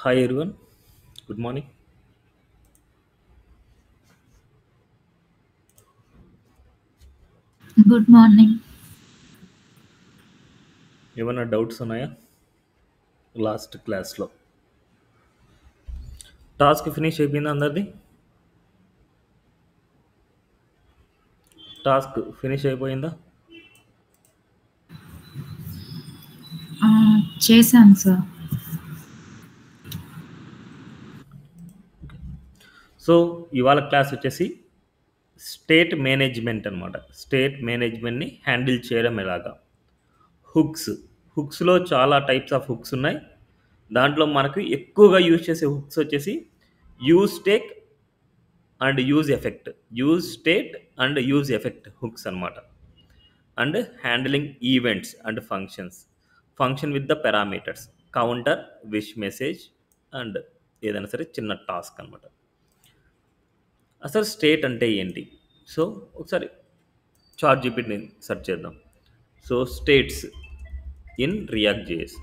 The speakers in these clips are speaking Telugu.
Hi everyone, good morning. Good morning. ఏమైనా డౌట్స్ ఉన్నాయా? లాస్ట్ క్లాస్లో టాస్క్ ఫినిష్ అయిపోయిందా అందరిది? టాస్క్ ఫినిష్ అయిపోయిందా? చేశాను సార్. సో ఇవాళ క్లాస్ వచ్చేసి స్టేట్ మేనేజ్మెంట్ అనమాట. స్టేట్ మేనేజ్మెంట్ని హ్యాండిల్ చేయడం ఎలాగా? హుక్స్. హుక్స్లో చాలా టైప్స్ ఆఫ్ హుక్స్ ఉన్నాయి. దాంట్లో మనకు ఎక్కువగా యూజ్ చేసే హుక్స్ వచ్చేసి use state and use effect. Use state and use effect hooks అనమాట. And handling events and function with the parameters counter wish message and ఏదైనా సరే చిన్న టాస్క్ అనమాట. అసలు స్టేట్ అంటే ఏంటి? సో ఒకసారి చార్ట్ జీపీటీని సెర్చ్ చేద్దాం. So states in React JS.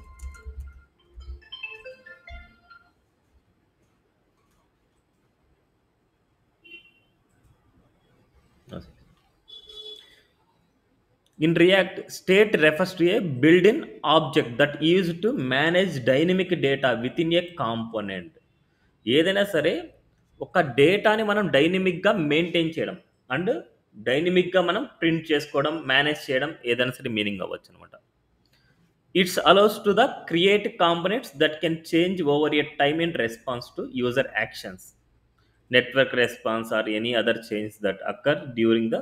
In React, state refers to a built-in object that used to manage dynamic data within a component. ఏదైనా సరే ఒక డేటాని మనం డైనమిక్గా మెయింటైన్ చేయడం అండ్ డైనమిక్గా మనం ప్రింట్ చేసుకోవడం, మేనేజ్ చేయడం ఏదైనా సరే మీనింగ్ అవ్వచ్చు అనమాట. It's allows to the create components that can change over a time in response to user actions, network response or any other change that occur during the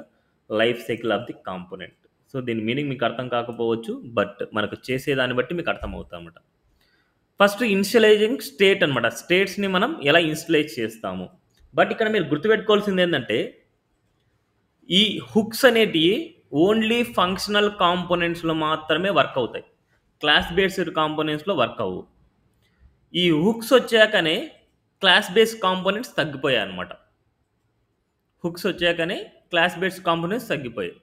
life cycle of the component. So దీని మీనింగ్ మీకు అర్థం కాకపోవచ్చు, బట్ మనకు చేసేదాన్ని బట్టి మీకు అర్థం అవుతుంది అనమాట. ఫస్ట్ ఇన్షియలైజింగ్ స్టేట్ అనమాట. స్టేట్స్ని మనం ఎలా ఇన్స్టలైజ్ చేస్తాము. బట్ ఇక్కడ మీరు గుర్తుపెట్టుకోవాల్సింది ఏంటంటే ఈ హుక్స్ అనేటివి ఓన్లీ ఫంక్షనల్ కాంపోనెంట్స్లో మాత్రమే వర్క్ అవుతాయి. క్లాస్ బేస్డ్ కాంపోనెంట్స్లో వర్క్ అవ్వు. ఈ హుక్స్ వచ్చాకనే క్లాస్ బేస్డ్ కాంపోనెంట్స్ తగ్గిపోయాయి అనమాట. హుక్స్ వచ్చాకనే క్లాస్ బేస్డ్ కాంపోనెంట్స్ తగ్గిపోయాయి.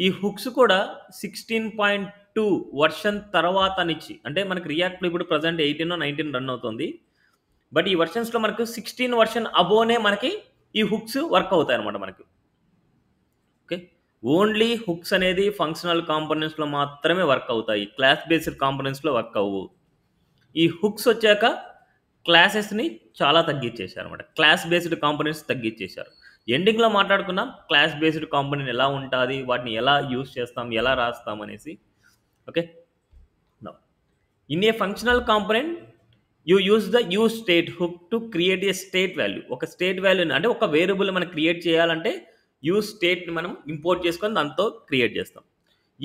ఈ హుక్స్ కూడా 16.2 వర్షన్ తర్వాత నుంచి, అంటే మనకి రియాక్ట్లో ఇప్పుడు ప్రజెంట్ 18 రన్ అవుతుంది. బట్ ఈ వర్షన్స్లో మనకు 16 వర్షన్ అబోనే మనకి ఈ హుక్స్ వర్క్ అవుతాయి అనమాట మనకి. ఓకే, ఓన్లీ హుక్స్ అనేది ఫంక్షనల్ కాంపోనెంట్స్లో మాత్రమే వర్క్ అవుతాయి, క్లాస్ బేస్డ్ కాంపోనెంట్స్లో వర్క్ అవ్వు. ఈ హుక్స్ వచ్చాక క్లాసెస్ని చాలా తగ్గించేశారు అనమాట. క్లాస్ బేస్డ్ కాంపోనెంట్స్ తగ్గించేశారు. ఎండింగ్లో మాట్లాడుకున్నాం క్లాస్ బేస్డ్ కాంపోనెంట్ ఎలా ఉంటుంది, వాటిని ఎలా యూస్ చేస్తాం, ఎలా రాస్తాం అనేసి. Okay, in a functional component you use the use state hook to create a state value. ఒక స్టేట్ వాల్యూని అంటే ఒక వేరియబుల్ మనం క్రియేట్ చేయాలంటే యూజ్ స్టేట్ని మనం ఇంపోర్ట్ చేసుకొని దాంతో క్రియేట్ చేస్తాం.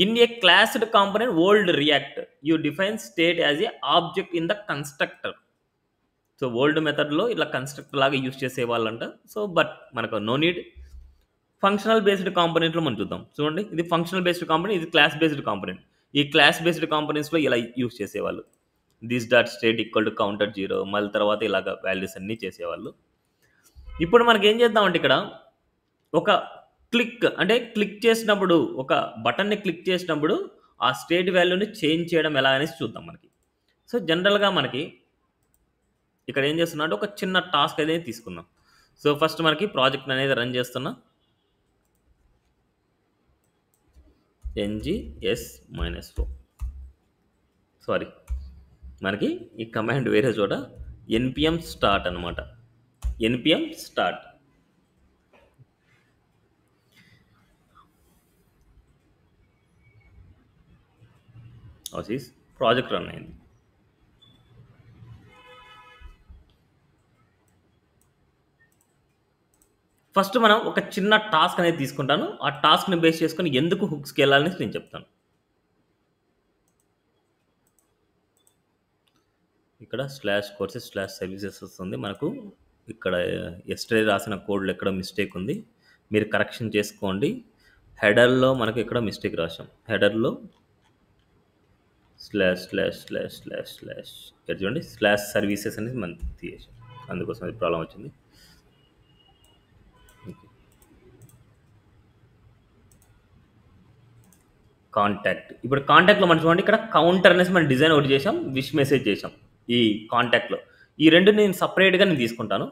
In a classed component old React you define state as a object in the constructor. So old మెథడ్లో ఇలా కన్స్ట్రక్టర్ లాగా యూజ్ చేసేవాళ్ళంట. సో బట్ మనకు నో నీడ్. ఫంక్షనల్ బేస్డ్ కాంపోనెంట్లో మనం చూద్దాం. చూడండి, ఇది ఫంక్షనల్ బేస్డ్ కాంపోనెంట్, ఇది క్లాస్ బేస్డ్ కాంపోనెంట్. ఈ క్లాస్ బేస్డ్ కాంపోనెంట్స్లో ఇలా యూజ్ చేసేవాళ్ళు. This dot state equal to counter 0, మళ్ళీ తర్వాత ఇలాగ వాల్యూస్ అన్నీ చేసేవాళ్ళు. ఇప్పుడు మనకి ఏం చేద్దామంటే ఇక్కడ ఒక క్లిక్, అంటే క్లిక్ చేసినప్పుడు ఒక బటన్ని క్లిక్ చేసినప్పుడు ఆ స్టేట్ వాల్యూని చేంజ్ చేయడం ఎలా అనేసి చూద్దాం మనకి. సో జనరల్గా మనకి ఇక్కడ ఏం చేస్తున్నా అంటే ఒక చిన్న టాస్క్ అనేది తీసుకుందాం. సో ఫస్ట్ మనకి ప్రాజెక్ట్ అనేది రన్ చేస్తున్నా. NGS-4, సారీ, మనకి ఈ కమాండ్ వేరే చోట npm స్టార్ట్ అనమాట. npm start Aussies project run అయింది. ఫస్ట్ మనం ఒక చిన్న టాస్క్ అనేది తీసుకుంటాను. ఆ టాస్క్ని బేస్ చేసుకొని ఎందుకు హుక్స్కి వెళ్ళాలని నేను చెప్తాను. ఇక్కడ /courses/services వస్తుంది మనకు. ఇక్కడ ఎస్టర్డే రాసిన కోడ్లో ఎక్కడ మిస్టేక్ ఉంది, మీరు కరెక్షన్ చేసుకోండి. హెడర్లో మనకు ఎక్కడ మిస్టేక్ రాసాం. హెడర్లో ఇక్కడ చూడండి /services అనేది మనం తీసేసాం, అందుకోసం అది ప్రాబ్లం వచ్చింది. కాంటాక్ట్, ఇప్పుడు కాంటాక్ట్లో మనం చూడండి ఇక్కడ కౌంటర్ అనేసి మనం డిజైన్ ఒకటి చేసాం, విష్ మెసేజ్ చేసాం ఈ కాంటాక్ట్లో. ఈ రెండు నేను సపరేట్గా తీసుకుంటాను.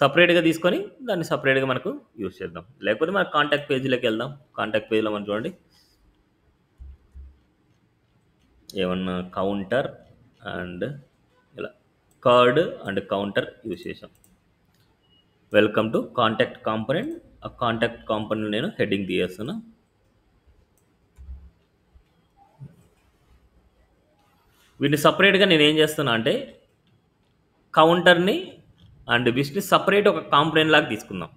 సపరేట్గా తీసుకొని దాన్ని సపరేట్గా మనకు యూజ్ చేద్దాం. లేకపోతే మన కాంటాక్ట్ పేజీలోకి వెళ్దాం. కాంటాక్ట్ పేజీలో మనం చూడండి, ఏమన్నా కౌంటర్ అండ్ ఇలా కార్డ్ అండ్ కౌంటర్ యూజ్ చేసాం. Welcome to contact component. ఆ కాంటాక్ట్ కాంపోనెంట్ నేను హెడ్డింగ్ తీయేస్తున్నా. వీటిని సపరేట్గా నేను ఏం చేస్తున్నా అంటే కౌంటర్ని అండ్ విష్ని సపరేట్ ఒక కాంపోనెంట్ లాగా తీసుకుందాం.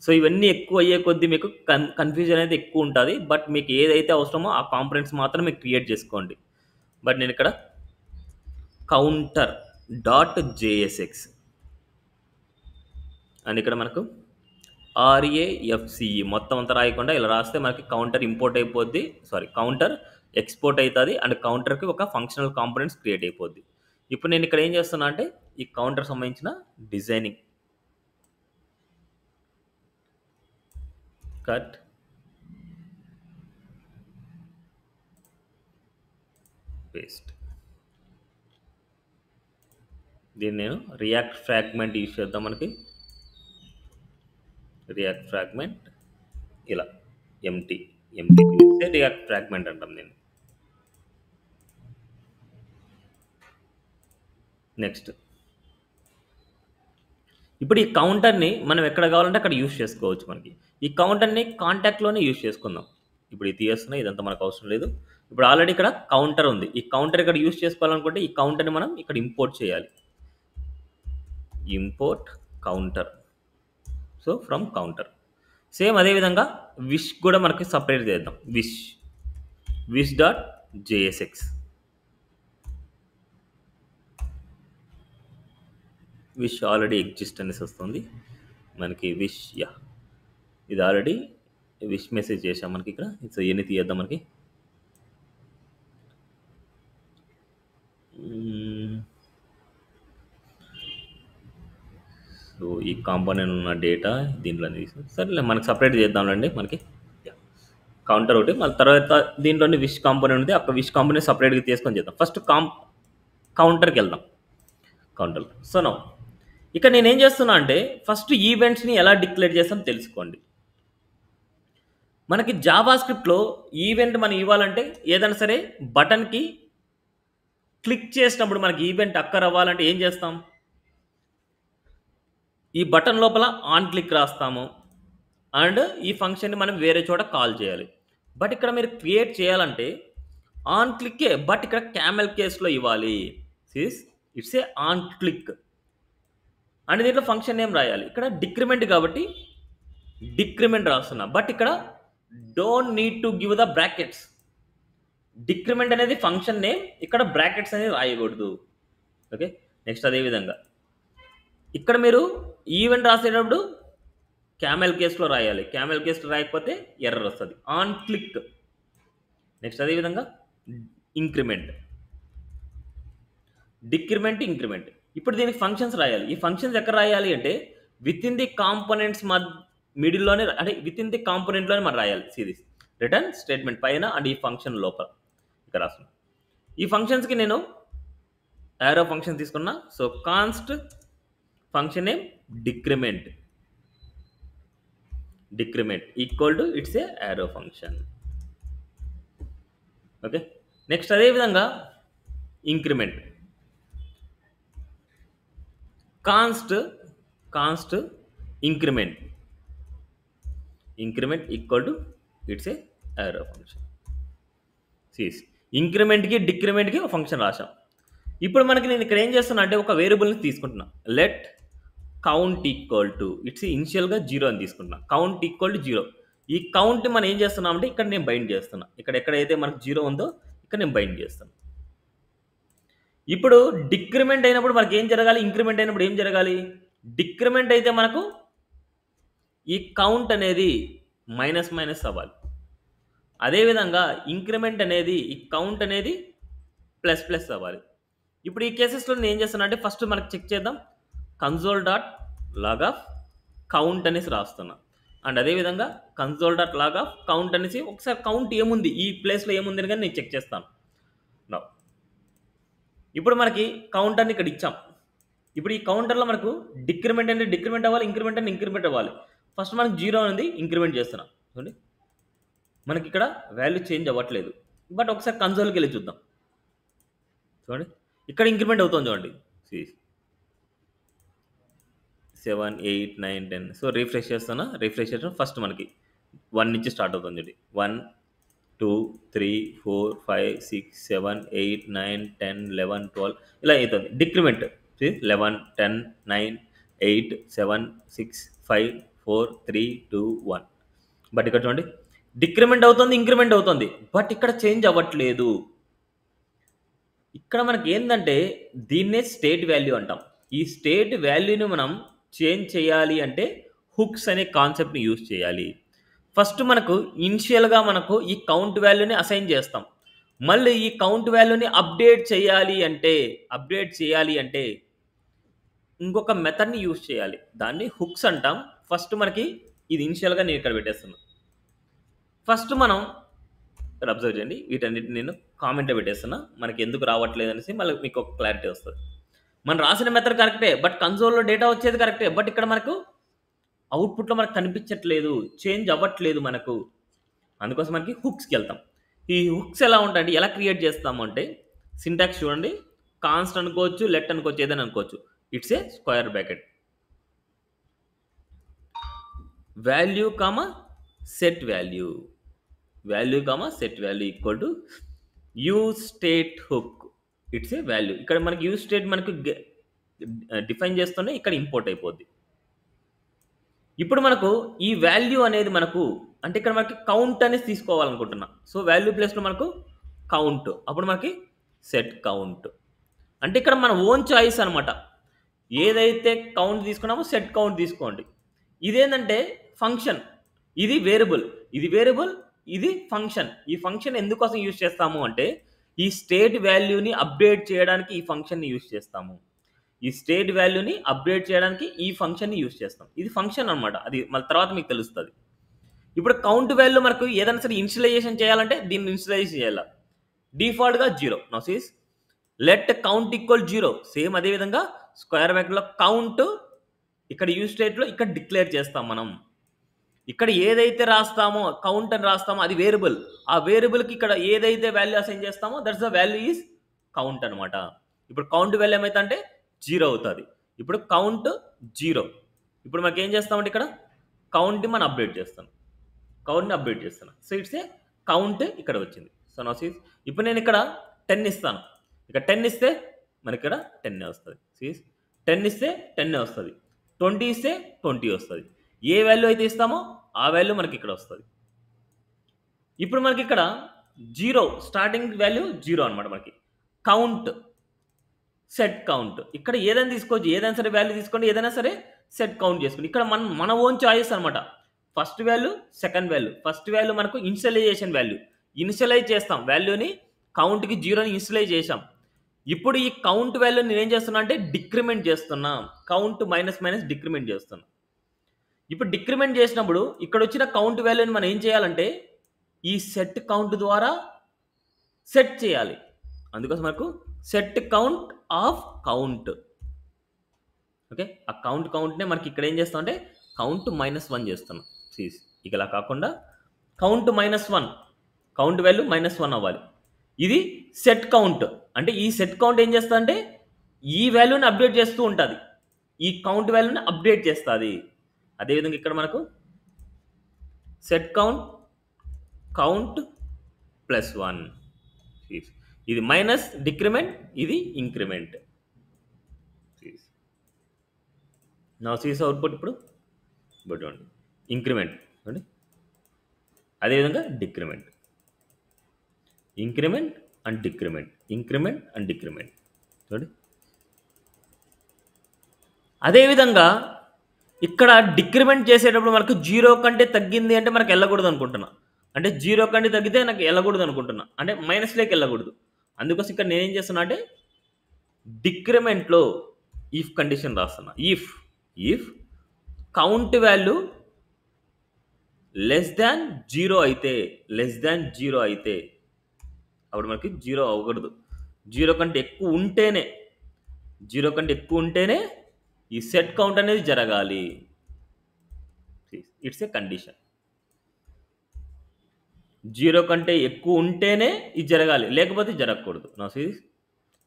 సో ఇవన్నీ ఎక్కువ అయ్యే కొద్దీ మీకు కన్ఫ్యూజన్ అనేది ఎక్కువ ఉంటుంది. బట్ మీకు ఏదైతే అవసరమో ఆ కాంపోనెంట్స్ మాత్రం మీకు క్రియేట్ చేసుకోండి. బట్ నేను ఇక్కడ కౌంటర్ డాట్ జేఎస్ఎక్స్ అండ్ ఇక్కడ మనకు RAFCE మొత్తం అంతా రాయకుండా ఇలా రాస్తే మనకి కౌంటర్ ఇంపోర్ట్ అయిపోద్ది, కౌంటర్ ఎక్స్పోర్ట్ అవుతుంది అండ్ కౌంటర్కి ఒక ఫంక్షనల్ కాంపోనెంట్స్ క్రియేట్ అయిపోద్ది. ఇప్పుడు నేను ఇక్కడ ఏం చేస్తున్నా అంటే ఈ కౌంటర్ సంబంధించిన డిజైనింగ్ కట్ పేస్ట్, దీన్ని నేను రియాక్ట్ ఫ్రాగ్మెంట్ యూజ్ చేద్దాం. మనకి రియాక్ట్ ఫ్రాగ్మెంట్ ఇలా ఎంటీ చూస్తే రియాక్ట్ ఫ్రాగ్మెంట్ అంటాం నేను. నెక్స్ట్ ఇప్పుడు ఈ కౌంటర్ని మనం ఎక్కడ కావాలంటే అక్కడ యూజ్ చేసుకోవచ్చు. మనకి ఈ కౌంటర్ని కాంటాక్ట్లోనే యూజ్ చేసుకుందాం. ఇప్పుడు ఇది తీస్తున్నా, ఇదంతా మనకు అవసరం లేదు. ఇప్పుడు ఆల్రెడీ ఇక్కడ కౌంటర్ ఉంది. ఈ కౌంటర్ ఇక్కడ యూజ్ చేసుకోవాలనుకుంటే ఈ కౌంటర్ని మనం ఇక్కడ ఇంపోర్ట్ చేయాలి. Import counter. So from counter. Same అదేవిధంగా విష్ కూడా మనకి సపరేట్ చేద్దాం. Wish dot JSX. Wish already exist అనేసి వస్తుంది మనకి. విష్ ఇది ఆల్రెడీ విష్ మెసేజ్ చేసాం మనకి ఇక్కడ. సో ఎన్ని తీయద్దాం మనకి. సో ఈ కాంపోనెంట్ ఉన్న డేటా దీంట్లో తీసాం. సరే మనకి సపరేట్ చేద్దాంలేండి. మనకి కౌంటర్ ఒకటి, మళ్ళీ తర్వాత దీంట్లోని విష్ కాంపోనెంట్ ఉంది. అక్కడ విష్ కాంపోనెంట్ సపరేట్గా తీసుకొని చేద్దాం. ఫస్ట్ కౌంటర్కి వెళ్దాం. కౌంటర్. సో నో ఇక్కడ నేనేం చేస్తున్నా అంటే ఫస్ట్ ఈవెంట్స్ని ఎలా డిక్లేర్ చేస్తాం తెలుసుకోండి. మనకి జావా స్క్రిప్ట్లో ఈవెంట్ మనం ఇవ్వాలంటే ఏదైనా సరే బటన్కి క్లిక్ చేసినప్పుడు మనకి ఈవెంట్ అక్కర్ అవ్వాలంటే ఏం చేస్తాం, ఈ బటన్ లోపల ఆన్ క్లిక్ రాస్తాము అండ్ ఈ ఫంక్షన్ని మనం వేరే చోట కాల్ చేయాలి. బట్ ఇక్కడ మీరు క్రియేట్ చేయాలంటే ఆన్ క్లిక్కే, బట్ ఇక్కడ క్యామెల్ కేస్లో ఇవ్వాలి. It's A on click and దీంట్లో ఫంక్షన్ నేమ్ రాయాలి. ఇక్కడ డిక్రిమెంట్ కాబట్టి డిక్రిమెంట్ రాస్తున్నా, బట్ ఇక్కడ don't need to give the brackets. Decrement అనేది ఫంక్షన్ నేమ్, ఇక్కడ బ్రాకెట్స్ అనేది రాయకూడదు. ఓకే. నెక్స్ట్ అదేవిధంగా ఇక్కడ మీరు ఈవెంట్ రాసేటప్పుడు క్యామెల్ కేస్లో రాయాలి. క్యామెల్ కేస్లో రాయకపోతే ఎర్రర్ వస్తుంది. On click. నెక్స్ట్ అదేవిధంగా ఇంక్రిమెంట్, డిక్రిమెంట్, ఇంక్రిమెంట్. ఇప్పుడు దీనికి ఫంక్షన్స్ రాయాలి. ఈ ఫంక్షన్స్ ఎక్కడ రాయాలి అంటే విత్ ఇన్ ది కాంపోనెంట్స్ మిడిల్లోనే, అంటే విత్ ఇన్ ది కాంపోనెంట్లోనే మనం రాయాలి. సిరీస్ రిటర్న్ స్టేట్మెంట్ పైన అండ్ ఈ ఫంక్షన్ లోపల ఇక్కడ రాస్తున్నాం. ఈ ఫంక్షన్స్కి నేను యారో ఫంక్షన్ తీసుకున్నా. So const function name decrement equal to it's a arrow function. Okay. Next అదేవిధంగా increment, const increment equal to it's a arrow function. ఇంక్రిమెంట్కి డిక్రిమెంట్కి ఒక ఫంక్షన్ రాసాం. ఇప్పుడు మనకి నేను ఇక్కడ ఏం చేస్తున్నా అంటే ఒక వేరియబుల్ని తీసుకుంటున్నా. Let count equal to it's ఇనిషియల్గా 0 అని తీసుకుంటున్నా. Count equal to 0. ఈ కౌంట్ మనం ఏం చేస్తున్నాం అంటే ఇక్కడ నేను బైండ్ చేస్తున్నా. ఇక్కడ ఎక్కడైతే మనకు 0 ఉందో ఇక్కడ నేను బైండ్ చేస్తాను. ఇప్పుడు డిక్రిమెంట్ అయినప్పుడు మనకి ఏం జరగాలి, ఇంక్రిమెంట్ అయినప్పుడు ఏం జరగాలి. డిక్రిమెంట్ అయితే మనకు ఈ కౌంట్ అనేది మైనస్ అవ్వాలి. అదేవిధంగా ఇంక్రిమెంట్ అనేది ఈ కౌంట్ అనేది ప్లస్ అవ్వాలి. ఇప్పుడు ఈ కేసెస్లో నేను ఏం చేస్తున్నా అంటే ఫస్ట్ మనకి చెక్ చేద్దాం. Console dot log of count అనేసి రాస్తున్నా అండ్ అదేవిధంగా console dot log of count అనేసి ఒకసారి కౌంట్ ఏముంది ఈ ప్లేస్లో ఏముంది కానీ నేను చెక్ చేస్తాను. ఇప్పుడు మనకి కౌంట్ అని ఇక్కడ ఇచ్చాం. ఇప్పుడు ఈ కౌంటర్లో మనకు డిక్రిమెంట్ అంటే డిక్రిమెంట్ అవ్వాలి, ఇంక్రిమెంట్ అంటే ఇంక్రిమెంట్ అవ్వాలి. ఫస్ట్ మనకు 0 అనేది ఇంక్రిమెంట్ చేస్తున్నాం. చూడండి మనకి ఇక్కడ వాల్యూ చేంజ్ అవ్వట్లేదు. బట్ ఒకసారి కన్సోల్కి వెళ్ళి చూద్దాం. చూడండి ఇక్కడ ఇంక్రిమెంట్ అవుతుంది చూడండి. 7, 8, 9, 10. సో రిఫ్రెష్ చేస్తున్నా. రిఫ్రెష్ చేసిన ఫస్ట్ మనకి 1 నుంచి స్టార్ట్ అవుతుంది చూడండి. 1, 2, 3, 4, 5, 6, 7, 8, 9, 10, 11, 12 ఇలా అవుతుంది. డిక్రిమెంట్ 11, 10, 9, 8, 7, 6, 5, 4, 3, 2, 1. బట్ ఇక్కడ చూడండి డిక్రిమెంట్ అవుతుంది, ఇంక్రిమెంట్ అవుతుంది. బట్ ఇక్కడ చేంజ్ అవ్వట్లేదు. ఇక్కడ మనకి ఏందంటే దీన్నే స్టేట్ వాల్యూ అంటాం. ఈ స్టేట్ వాల్యూని మనం చేంజ్ చేయాలి అంటే హుక్స్ అనే కాన్సెప్ట్ని యూజ్ చేయాలి. ఫస్ట్ మనకు ఇనిషియల్గా మనకు ఈ కౌంట్ వాల్యూని అసైన్ చేస్తాం. మళ్ళీ ఈ కౌంట్ వాల్యూని అప్డేట్ చేయాలి అంటే ఇంకొక మెథడ్ని యూజ్ చేయాలి. దాన్ని హుక్స్ అంటాం. ఫస్ట్ మనకి ఇది ఇనిషియల్గా నేను ఇక్కడ పెట్టేస్తున్నాను. ఫస్ట్ మనం ఇక్కడ అబ్జర్వ్ చేయండి. వీటన్నిటిని నేను కామెంట్లో పెట్టేస్తున్నా. మనకి ఎందుకు రావట్లేదు అనేసి మళ్ళీ మీకు ఒక క్లారిటీ వస్తుంది. మనం రాసిన మెథడ్ కరెక్టే, బట్ కన్సోల్లో డేటా వచ్చేది కరెక్టే, బట్ ఇక్కడ మనకు అవుట్పుట్లో మనకు కనిపించట్లేదు, చేంజ్ అవ్వట్లేదు మనకు. అందుకోసం మనకి హుక్స్కి వెళ్తాం. ఈ హుక్స్ ఎలా ఉంటాయంటే ఎలా క్రియేట్ చేస్తాము అంటే సింటాక్స్ చూడండి. కాన్స్ట్ అనుకోవచ్చు, లెట్ అనుకోవచ్చు, ఏదైనా అనుకోవచ్చు. It's a square bracket value comma set value equal to use state hook. It's a value. ఇక్కడ మనకి యూజ్ స్టేట్ మనకు డిఫైన్ చేస్తూనే ఇక్కడ ఇంపోర్ట్ అయిపోద్ది. ఇప్పుడు మనకు ఈ వాల్యూ అనేది మనకు అంటే ఇక్కడ మనకి కౌంట్ అనేది తీసుకోవాలనుకుంటున్నా. సో వాల్యూ ప్లేస్లో మనకు కౌంట్, అప్పుడు మనకి సెట్ కౌంట్. అంటే ఇక్కడ మన ఓన్ చాయిస్ అనమాట. ఏదైతే కౌంట్ తీసుకున్నామో సెట్ కౌంట్ తీసుకోండి. ఇదేంటంటే ఫంక్షన్, ఇది వేరియబుల్, ఇది ఫంక్షన్. ఈ ఫంక్షన్ ఎందుకోసం యూజ్ చేస్తాము అంటే ఈ స్టేట్ వాల్యూని అప్డేట్ చేయడానికి ఈ ఫంక్షన్ని యూజ్ చేస్తాము. ఈ ఫంక్షన్ని యూజ్ చేస్తాం. ఇది ఫంక్షన్ అనమాట. అది మళ్ళీ తర్వాత మీకు తెలుస్తుంది. ఇప్పుడు కౌంట్ వాల్యూ మనకు ఏదైనా సరే ఇనిషియలైజేషన్ చేయాలంటే దీన్ని ఇనిషియలైజ్ చేయాలి. డిఫాల్ట్గా 0. Now sees let count equal 0. Same అదేవిధంగా స్క్వేర్ బ్రాకెట్లో కౌంట్ ఇక్కడ యూజ్ స్టేట్లో ఇక్కడ డిక్లేర్ చేస్తాం మనం. ఇక్కడ ఏదైతే రాస్తామో కౌంట్ అని రాస్తామో అది వేరియబుల్. ఆ వేరియబుల్కి ఇక్కడ ఏదైతే వాల్యూ అసైన్ చేస్తామో that's the value is count అనమాట. ఇప్పుడు కౌంట్ వాల్యూ ఏమైతే అంటే 0 అవుతుంది. ఇప్పుడు కౌంట్ 0. ఇప్పుడు మనకి ఏం చేస్తామంటే ఇక్కడ కౌంట్ని మనం అప్డేట్ చేస్తాం. సో ఇట్స్ ఏ కౌంట్ ఇక్కడ వచ్చింది. సో నౌ సీస్ ఇప్పుడు నేను ఇక్కడ 10 ఇస్తాను. ఇక్కడ 10 ఇస్తే మనకి ఇక్కడ 10 వస్తుంది. సీస్ 10 ఇస్తే 10 వస్తుంది. 20 ఇస్తే 20 వస్తుంది. ఏ వాల్యూ అయితే ఇస్తామో ఆ వాల్యూ మనకి ఇక్కడ వస్తుంది. ఇప్పుడు మనకి ఇక్కడ 0 స్టార్టింగ్ వాల్యూ 0 అనమాట. మనకి కౌంట్ సెట్ కౌంట్ ఇక్కడ ఏదైనా తీసుకోవచ్చు, ఏదైనా సరే వాల్యూ తీసుకోండి, ఏదైనా సరే సెట్ కౌంట్ చేసుకోండి. ఇక్కడ మన ఓన్ చాయిస్ అనమాట. First value, second value. First value మనకు ఇనిషియలైజేషన్ వాల్యూ. ఇనిషియలైజ్ చేస్తాం వాల్యూని, కౌంట్కి 0ని ఇనిషియలైజ్ చేసాం. ఇప్పుడు ఈ కౌంట్ వాల్యూ నేను ఏం చేస్తున్నా అంటే డిక్రిమెంట్ చేస్తున్నా. కౌంట్ మైనస్ డిక్రిమెంట్ చేస్తున్నా. ఇప్పుడు డిక్రిమెంట్ చేసినప్పుడు ఇక్కడ వచ్చిన కౌంట్ వాల్యూని మనం ఏం చేయాలంటే ఈ సెట్ కౌంట్ ద్వారా సెట్ చేయాలి. అందుకోసం మనకు set count of count. Okay, ఆ కౌంట్నే మనకి ఇక్కడ ఏం చేస్తాం అంటే కౌంట్ -1 చేస్తున్నాం. సీస్ ఇక ఇలా కాకుండా కౌంట్ -1, కౌంట్ వాల్యూ -1 అవ్వాలి. ఇది సెట్ కౌంట్. అంటే ఈ సెట్ కౌంట్ ఏం చేస్తా అంటే ఈ వాల్యూని అప్డేట్ చేస్తూ ఉంటుంది, ఈ కౌంట్ వాల్యూని అప్డేట్ చేస్తుంది. అదేవిధంగా ఇక్కడ మనకు సెట్ కౌంట్ +1. ఇది మైనస్ డిక్రిమెంట్, ఇది ఇంక్రిమెంట్. నా సీస్ అవుట్పుట్ ఇప్పుడు చూడండి ఇంక్రిమెంట్ చూడండి, అదేవిధంగా డిక్రిమెంట్, ఇంక్రిమెంట్ అండ్ డిక్రిమెంట్ చూడండి. అదేవిధంగా ఇక్కడ డిక్రిమెంట్ చేసేటప్పుడు మనకు 0 కంటే తగ్గింది అంటే మనకు వెళ్ళకూడదు అనుకుంటున్నా. అంటే 0 కంటే తగ్గితే నాకు వెళ్ళకూడదు అనుకుంటున్నా, అంటే మైనస్లోకి వెళ్ళకూడదు. అందుకోసం ఇక్కడ నేనేం చేస్తున్నా అంటే డిక్రిమెంట్లో ఇఫ్ కండిషన్ రాస్తున్నా. If count value less than 0 అయితే అప్పుడు మనకి 0 అవ్వకూడదు. 0 కంటే ఎక్కువ ఉంటేనే 0 కంటే ఎక్కువ ఉంటేనే ఈ సెట్ కౌంట్ అనేది జరగాలి. It's a condition. 0 కంటే ఎక్కువ ఉంటేనే ఇది జరగాలి, లేకపోతే జరగకూడదు. నా సీస్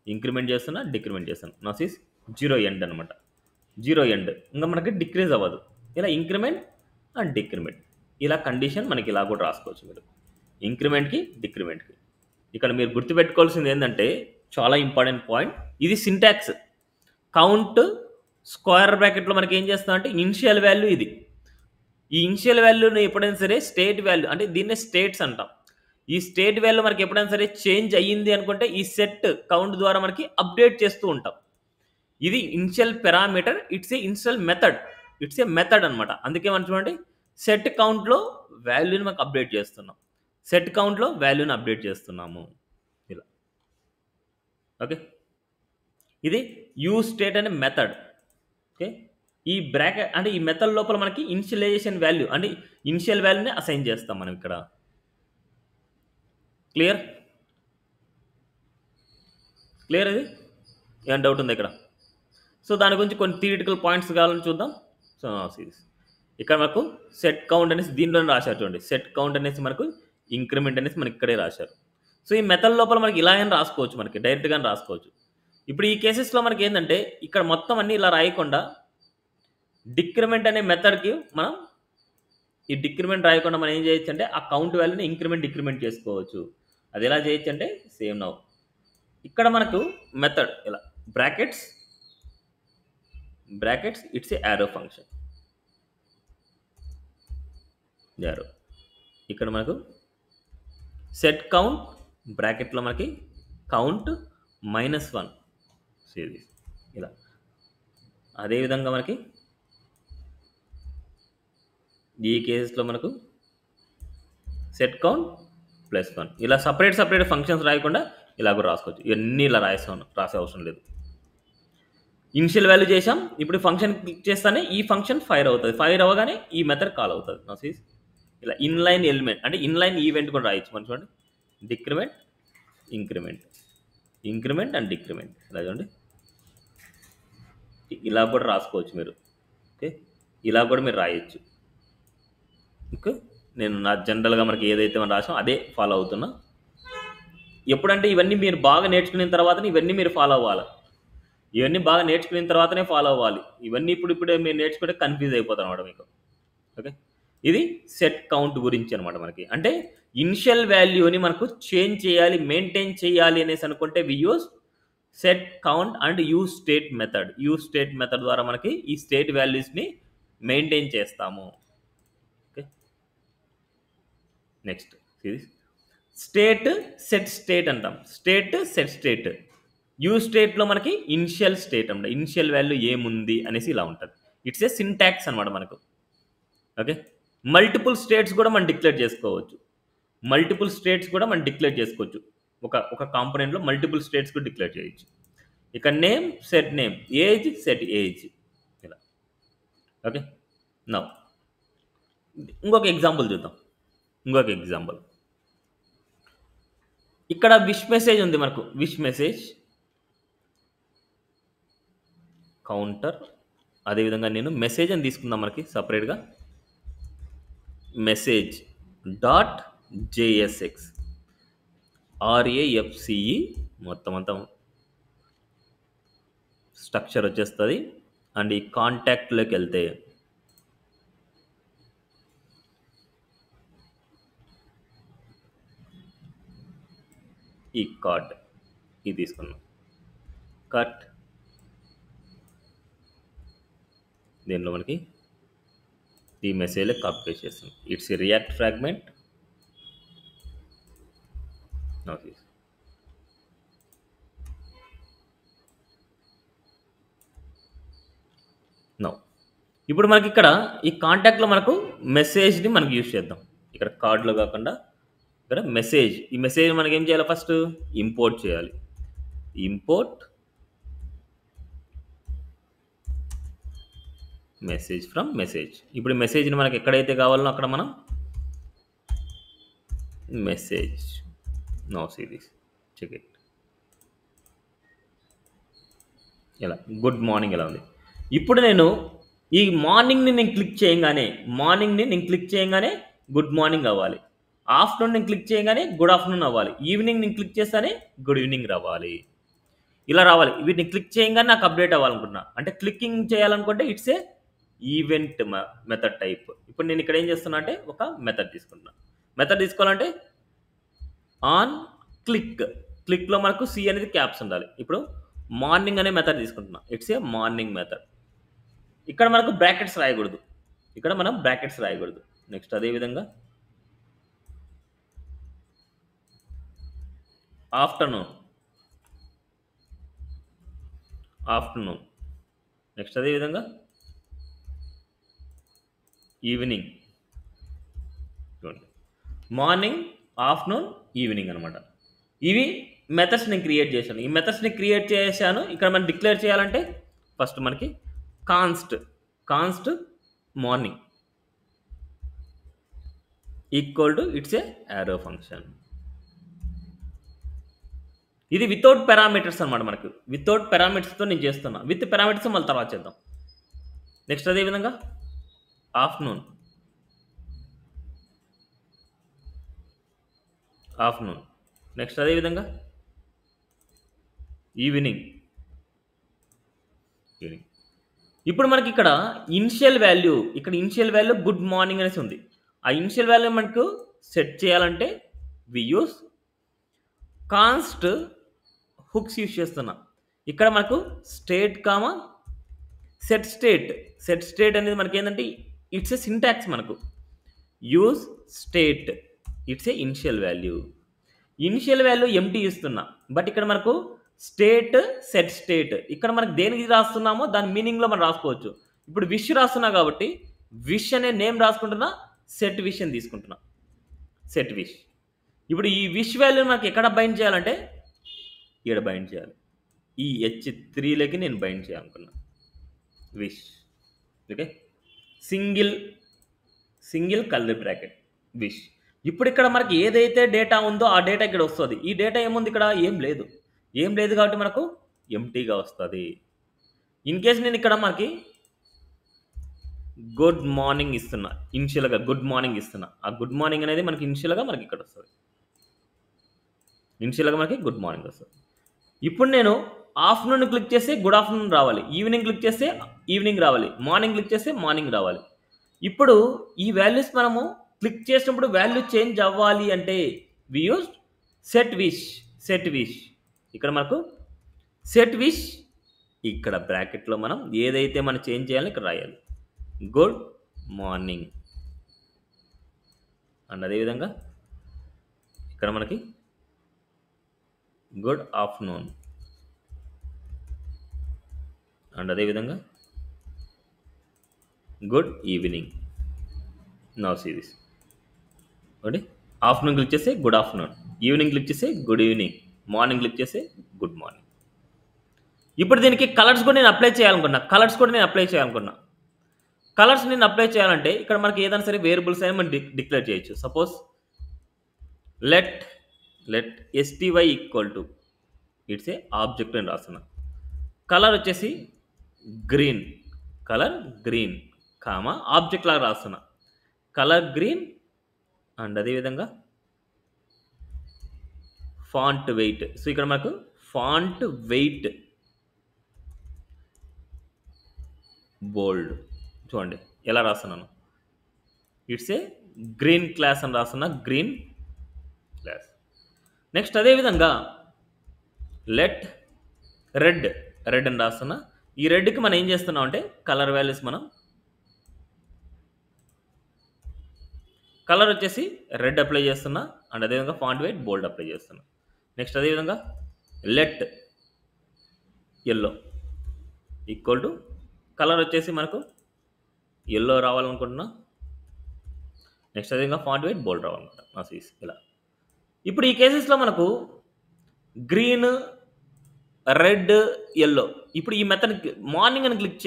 ఇంక్రిమెంట్ చేస్తున్నా, డిక్రిమెంట్ చేస్తాను. నా సీస్ 0 ఎండ్ అనమాట. 0 ఎండ్ ఇంకా మనకి డిక్రీజ్ అవ్వదు. ఇలా ఇంక్రిమెంట్ అండ్ డిక్రిమెంట్, ఇలా కండిషన్ మనకి ఇలా కూడా రాసుకోవచ్చు మీరు, ఇంక్రిమెంట్కి డిక్రిమెంట్కి. ఇక్కడ మీరు గుర్తుపెట్టుకోవాల్సింది ఏంటంటే చాలా ఇంపార్టెంట్ పాయింట్, ఇది సింటాక్స్. కౌంట్ స్క్వేర్ బ్రాకెట్లో మనకి ఏం చేస్తాం అంటే ఇనిషియల్ వాల్యూ ఇది. ఈ ఇనిషియల్ వాల్యూని ఎప్పుడైనా సరే స్టేట్ వాల్యూ అంటే దీన్నే స్టేట్స్ అంటాం. ఈ స్టేట్ వాల్యూ మనకి ఎప్పుడైనా సరే చేంజ్ అయ్యింది అనుకుంటే ఈ సెట్ కౌంట్ ద్వారా మనకి అప్డేట్ చేస్తూ ఉంటాం. ఇది initial parameter, it's a initial method, it's a method అనమాట. అందుకే మనం చూడండి సెట్ కౌంట్లో వాల్యూని మనకు అప్డేట్ చేస్తున్నాం, సెట్ కౌంట్లో వాల్యూని అప్డేట్ చేస్తున్నాము ఇలా. ఓకే, ఇది యూజ్ స్టేట్ అనే మెథడ్. ఓకే, ఈ బ్రాకెట్ అంటే ఈ మెథడ్ లోపల మనకి ఇనిషియలైజేషన్ వాల్యూ అంటే ఇనిషియల్ వాల్యూని అసైన్ చేస్తాం మనం ఇక్కడ. క్లియర్? క్లియర్? ఇది ఏమైనా డౌట్ ఉంది ఇక్కడ? సో దాని గురించి కొన్ని థియరిటికల్ పాయింట్స్ కావాలని చూద్దాం. సో ఇక్కడ మనకు సెట్ కౌంట్ అనేసి దీంట్లోనే రాశారు చూడండి. సెట్ కౌంట్ అనేసి మనకు ఇంక్రిమెంట్ అనేసి మనకి ఇక్కడే రాశారు. సో ఈ మెథడ్ లోపల మనకి ఇలా అయినా రాసుకోవచ్చు, మనకి డైరెక్ట్గానే రాసుకోవచ్చు. ఇప్పుడు ఈ కేసెస్లో మనకి ఏంటంటే ఇక్కడ మొత్తం అన్నీ ఇలా రాయకుండా డిక్రిమెంట్ అనే మెథడ్కి మనం ఈ డిక్రిమెంట్ రాయకుండా మనం ఏం చేయొచ్చు అంటే ఆ కౌంట్ వాల్యూని ఇంక్రిమెంట్ డిక్రిమెంట్ చేసుకోవచ్చు. అది ఎలా చేయొచ్చు అంటే సేమ్ నౌ ఇక్కడ మనకు మెథడ్ ఇలా brackets it's a arrow function, arrow. ఇక్కడ మనకు సెట్ కౌంట్ బ్రాకెట్లో మనకి కౌంట్ -1 సిరీస్ ఇలా. అదేవిధంగా మనకి ఈ కేసెస్లో మనకు సెట్ కౌంట్ +1 ఇలా సపరేట్ ఫంక్షన్స్ రాయకుండా ఇలా కూడా రాసుకోవచ్చు. ఇవన్నీ ఇలా రాసే అవసరం లేదు. ఇనిషియల్ వాల్యూ చేసాం, ఇప్పుడు ఫంక్షన్ క్లిక్ చేస్తానే ఈ ఫంక్షన్ ఫైర్ అవుతుంది, ఫైర్ అవ్వగానే ఈ మెథడ్ కాల్ అవుతుంది. నా సీస్ ఇలా ఇన్లైన్ ఎలిమెంట్ అంటే ఇన్లైన్ ఈవెంట్ కూడా రాయొచ్చు మనం చూడండి. డిక్రిమెంట్ ఇంక్రిమెంట్ అండ్ డిక్రిమెంట్ ఇలా చూడండి, ఇలా కూడా రాసుకోవచ్చు మీరు. ఓకే, ఇలా కూడా మీరు రాయొచ్చు. ఓకే, నేను నా జనరల్గా మనకి ఏదైతే మనం రాసాం అదే ఫాలో అవుతున్నా. ఎప్పుడంటే ఇవన్నీ మీరు బాగా నేర్చుకున్న తర్వాతనే ఇవన్నీ మీరు ఫాలో అవ్వాలి, ఇవన్నీ బాగా నేర్చుకున్న తర్వాతనే ఫాలో అవ్వాలి. ఇవన్నీ ఇప్పుడే మీరు నేర్చుకుంటే కన్ఫ్యూజ్ అయిపోతారు అనమాట మీకు. ఓకే, ఇది సెట్ కౌంట్ గురించి అనమాట. మనకి అంటే ఇనిషియల్ వాల్యూని మనకు చేంజ్ చేయాలి, మెయింటైన్ చేయాలి అనేసి అనుకుంటే we use set count and use state method ద్వారా మనకి ఈ స్టేట్ వాల్యూస్ని మెయింటైన్ చేస్తాము. ఓకే, నెక్స్ట్ సిరీస్ స్టేట్ అంటాం. సెట్ యూజ్ స్టేట్లో మనకి ఇనిషియల్ స్టేట్ అంటే ఇనిషియల్ వాల్యూ ఏముంది అనేసి ఇలా ఉంటుంది. ఇట్స్ ఏ సింటాక్స్ అనమాట మనకు. ఓకే, మల్టిపుల్ స్టేట్స్ కూడా మనం డిక్లేర్ చేసుకోవచ్చు. ఒక కాంపోనెంట్లో మల్టిపుల్ స్టేట్స్ కూడా డిక్లేర్ చేయొచ్చు. ఇక name set name, age set age ఇలా. ఓకే, నౌ ఇంకొక ఎగ్జాంపుల్ చూద్దాం. ఇక్కడ విష్ మెసేజ్ ఉంది మనకు. విష్ మెసేజ్ కౌంటర్, అదేవిధంగా నేను మెసేజ్ అని తీసుకుందాం మనకి సపరేట్గా. మెసేజ్ డాట్ జేఎస్ఎక్స్ RAFCE మొత్తం అంతా స్ట్రక్చర్ వచ్చేస్తుంది. అండ్ ఈ కాంటాక్ట్లోకి వెళ్తే ఈ కార్డ్ ఇది తీసుకున్నాం, కట్. దీనిలో మనకి ఈ మెసేజ్లో కాపీ చేస్తాం. It's a React fragment. No ఇప్పుడు మనకి ఇక్కడ ఈ కాంటాక్ట్లో మనకు మెసేజ్ని మనకి యూజ్ చేద్దాం. ఇక్కడ కార్డులో కాకుండా ఇక్కడ మెసేజ్, ఈ మెసేజ్ మనకి ఏం చేయాలి, ఫస్ట్ ఇంపోర్ట్ చేయాలి. Import message from message. ఇప్పుడు మెసేజ్ని మనకి ఎక్కడైతే కావాలో అక్కడ మనం message no series check it. ఇలా గుడ్ మార్నింగ్ ఇలా ఉంది. ఇప్పుడు నేను ఈ మార్నింగ్ని నేను క్లిక్ చేయగానే గుడ్ మార్నింగ్ అవ్వాలి. ఆఫ్టర్నూన్ నేను క్లిక్ చేయగానే గుడ్ ఆఫ్టర్నూన్ అవ్వాలి. ఈవినింగ్ నేను క్లిక్ చేస్తానే గుడ్ ఈవినింగ్ రావాలి. ఇలా రావాలి. వీటిని క్లిక్ చేయగానే నాకు అప్డేట్ అవ్వాలనుకుంటున్నా. అంటే క్లిక్కింగ్ చేయాలనుకుంటే it's a event method type. ఇప్పుడు నేను ఇక్కడ ఏం చేస్తున్నా అంటే ఒక మెథడ్ తీసుకుంటున్నా. మెథడ్ తీసుకోవాలంటే ఆన్ క్లిక్లో మనకు సి అనేది క్యాప్స్ ఉండాలి. ఇప్పుడు మార్నింగ్ అనే మెథడ్ తీసుకుంటున్నా. It's a morning method. ఇక్కడ మనకు బ్రాకెట్స్ రాయకూడదు. ఇక్కడ మనం బ్రాకెట్స్ రాయకూడదు. నెక్స్ట్ అదేవిధంగా ఆఫ్టర్నూన్ నెక్స్ట్ అదేవిధంగా ఈవినింగ్. చూడండి, మార్నింగ్, ఆఫ్టర్నూన్, ఈవినింగ్ అనమాట. ఇవి మెథడ్స్ నేను క్రియేట్ చేశాను. ఈ మెథడ్స్ని క్రియేట్ చేశాను. ఇక్కడ మనం డిక్లేర్ చేయాలంటే ఫస్ట్ మనకి const morning equal to it's a arrow function. ఇది వితౌట్ పారామీటర్స్ అనమాట. మనకు వితౌట్ పారామీటర్స్తో నేను చేస్తున్నా. విత్ పారామీటర్స్ మళ్ళీ తర్వాత చేద్దాం. నెక్స్ట్ అదేవిధంగా ఆఫ్టర్నూన్ నెక్స్ట్ అదేవిధంగా ఈవినింగ్. ఇప్పుడు మనకి ఇక్కడ ఇనిషియల్ వాల్యూ గుడ్ మార్నింగ్ అనేసి ఉంది. ఆ ఇనిషియల్ వాల్యూ మనకు సెట్ చేయాలంటే we use const hooks use చేస్తున్నా. ఇక్కడ మనకు స్టేట్ కామా సెట్ స్టేట్ అనేది మనకి ఏంటంటే ఇట్స్ ఏ సింటాక్స్. మనకు use state it's a initial value empty ఇస్తున్నా. బట్ ఇక్కడ మనకు సెట్ స్టేట్ ఇక్కడ మనకు దేనికి రాస్తున్నామో దాని మీనింగ్లో మనం రాసుకోవచ్చు. ఇప్పుడు విష్ రాస్తున్నా కాబట్టి విష్ అనే నేమ్ రాసుకుంటున్నా, సెట్ విష్ అని తీసుకుంటున్నా. Set wish. ఇప్పుడు ఈ విష్ వాల్యూ మనకి ఎక్కడ బైండ్ చేయాలంటే ఇక్కడ బైండ్ చేయాలి. ఈ H3లోకి నేను బైండ్ చేయాలనుకున్నా. Wish. Okay, single curly bracket wish. ఇప్పుడు ఇక్కడ మనకి ఏదైతే డేటా ఉందో ఆ డేటా ఇక్కడ వస్తుంది. ఈ డేటా ఏముంది ఇక్కడ? ఏం లేదు కాబట్టి మనకు ఎంటీగా వస్తుంది. ఇన్ కేస్ నేను ఇక్కడ మనకి గుడ్ మార్నింగ్ ఇస్తున్నా, ఇనిషియల్గా గుడ్ మార్నింగ్ ఇస్తున్నా. ఆ గుడ్ మార్నింగ్ అనేది మనకి ఇనిషియల్గా మనకి ఇక్కడ వస్తుంది. గుడ్ మార్నింగ్ వస్తుంది. ఇప్పుడు నేను ఆఫ్టర్నూన్ క్లిక్ చేస్తే గుడ్ ఆఫ్టర్నూన్ రావాలి, ఈవినింగ్ క్లిక్ చేస్తే ఈవినింగ్ రావాలి, మార్నింగ్ క్లిక్ చేస్తే మార్నింగ్ రావాలి. ఇప్పుడు ఈ వాల్యూస్ మనము క్లిక్ చేసినప్పుడు వాల్యూ చేంజ్ అవ్వాలి అంటే వి యూజ్ సెట్ విష్. ఇక్కడ మనకు సెట్ విష్, ఇక్కడ బ్రాకెట్లో మనం ఏదైతే మనం చేంజ్ చేయాలో ఇక్కడ రాయాలి. Good morning. అండ్ అదేవిధంగా ఇక్కడ మనకి గుడ్ ఆఫ్టర్నూన్. అండ్ అదేవిధంగా good evening. Now see this. Okay, afternoon click చేస్తే గుడ్ ఆఫ్టర్నూన్, ఈవినింగ్ క్లిక్ చేస్తే గుడ్ ఈవినింగ్, మార్నింగ్ క్లిక్ చేస్తే గుడ్ మార్నింగ్. ఇప్పుడు దీనికి కలర్స్ కూడా నేను అప్లై చేయాలనుకున్నా. కలర్స్ నేను అప్లై చేయాలంటే ఇక్కడ మనకి ఏదైనా సరే వేరియబుల్స్ అని మనం డిక్లేర్ చేయొచ్చు. Suppose let STY equal to it's A object అని రాస్తున్నా. కలర్ వచ్చేసి గ్రీన్ కామా ఆబ్జెక్ట్ లాగా రాస్తున్నా. Colour green. అండ్ అదేవిధంగా ఫాంట్ వెయిట్. సో ఇక్కడ మనకు ఫాంట్ వెయిట్ బోల్డ్. చూడండి ఎలా రాస్తున్నాను. ఇట్స్ ఏ గ్రీన్ క్లాస్ అని రాస్తున్నా. Green class. నెక్స్ట్ అదేవిధంగా లెట్ రెడ్ అని రాస్తున్నా. ఈ రెడ్కి మనం ఏం చేస్తున్నాం అంటే కలర్ వాల్యూస్ మనం కలర్ వచ్చేసి రెడ్ అప్లై చేస్తున్నా. అండ్ అదేవిధంగా ఫాంట్ వెయిట్ బోల్డ్ అప్లై చేస్తున్నా. నెక్స్ట్ అదేవిధంగా let yellow equal to colour వచ్చేసి మనకు ఎల్లో రావాలనుకుంటున్నా. నెక్స్ట్ అదేవిధంగా ఫాంట్ వెయిట్ బోల్డ్ రావాలనుకుంటున్నా. ఇలా. ఇప్పుడు ఈ కేసెస్లో మనకు గ్రీన్, రెడ్, ఎల్లో. ఇప్పుడు ఈ మెథడ్ మార్నింగ్ అని క్లిక్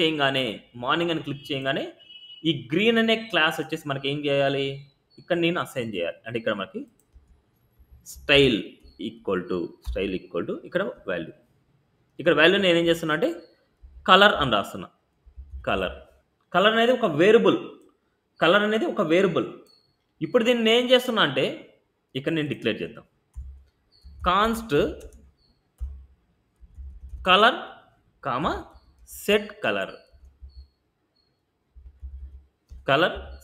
చేయగానే ఈ గ్రీన్ అనే క్లాస్ వచ్చేసి మనకి ఏం చేయాలి, ఇక్కడ నేను అసైన్ చేయాలి. అంటే ఇక్కడ మనకి స్టైల్ ఈక్వల్ టు ఇక్కడ వాల్యూ. ఇక్కడ వాల్యూ నేను ఏం చేస్తున్నా అంటే కలర్ అని రాస్తున్నా. కలర్ కలర్ అనేది ఒక వేరియబుల్. కలర్ అనేది ఒక వేరియబుల్. ఇప్పుడు దీన్ని నేను ఏం చేస్తున్నా అంటే ఇక్కడ నేను డిక్లేర్ చేద్దాం. Const colour comma set colour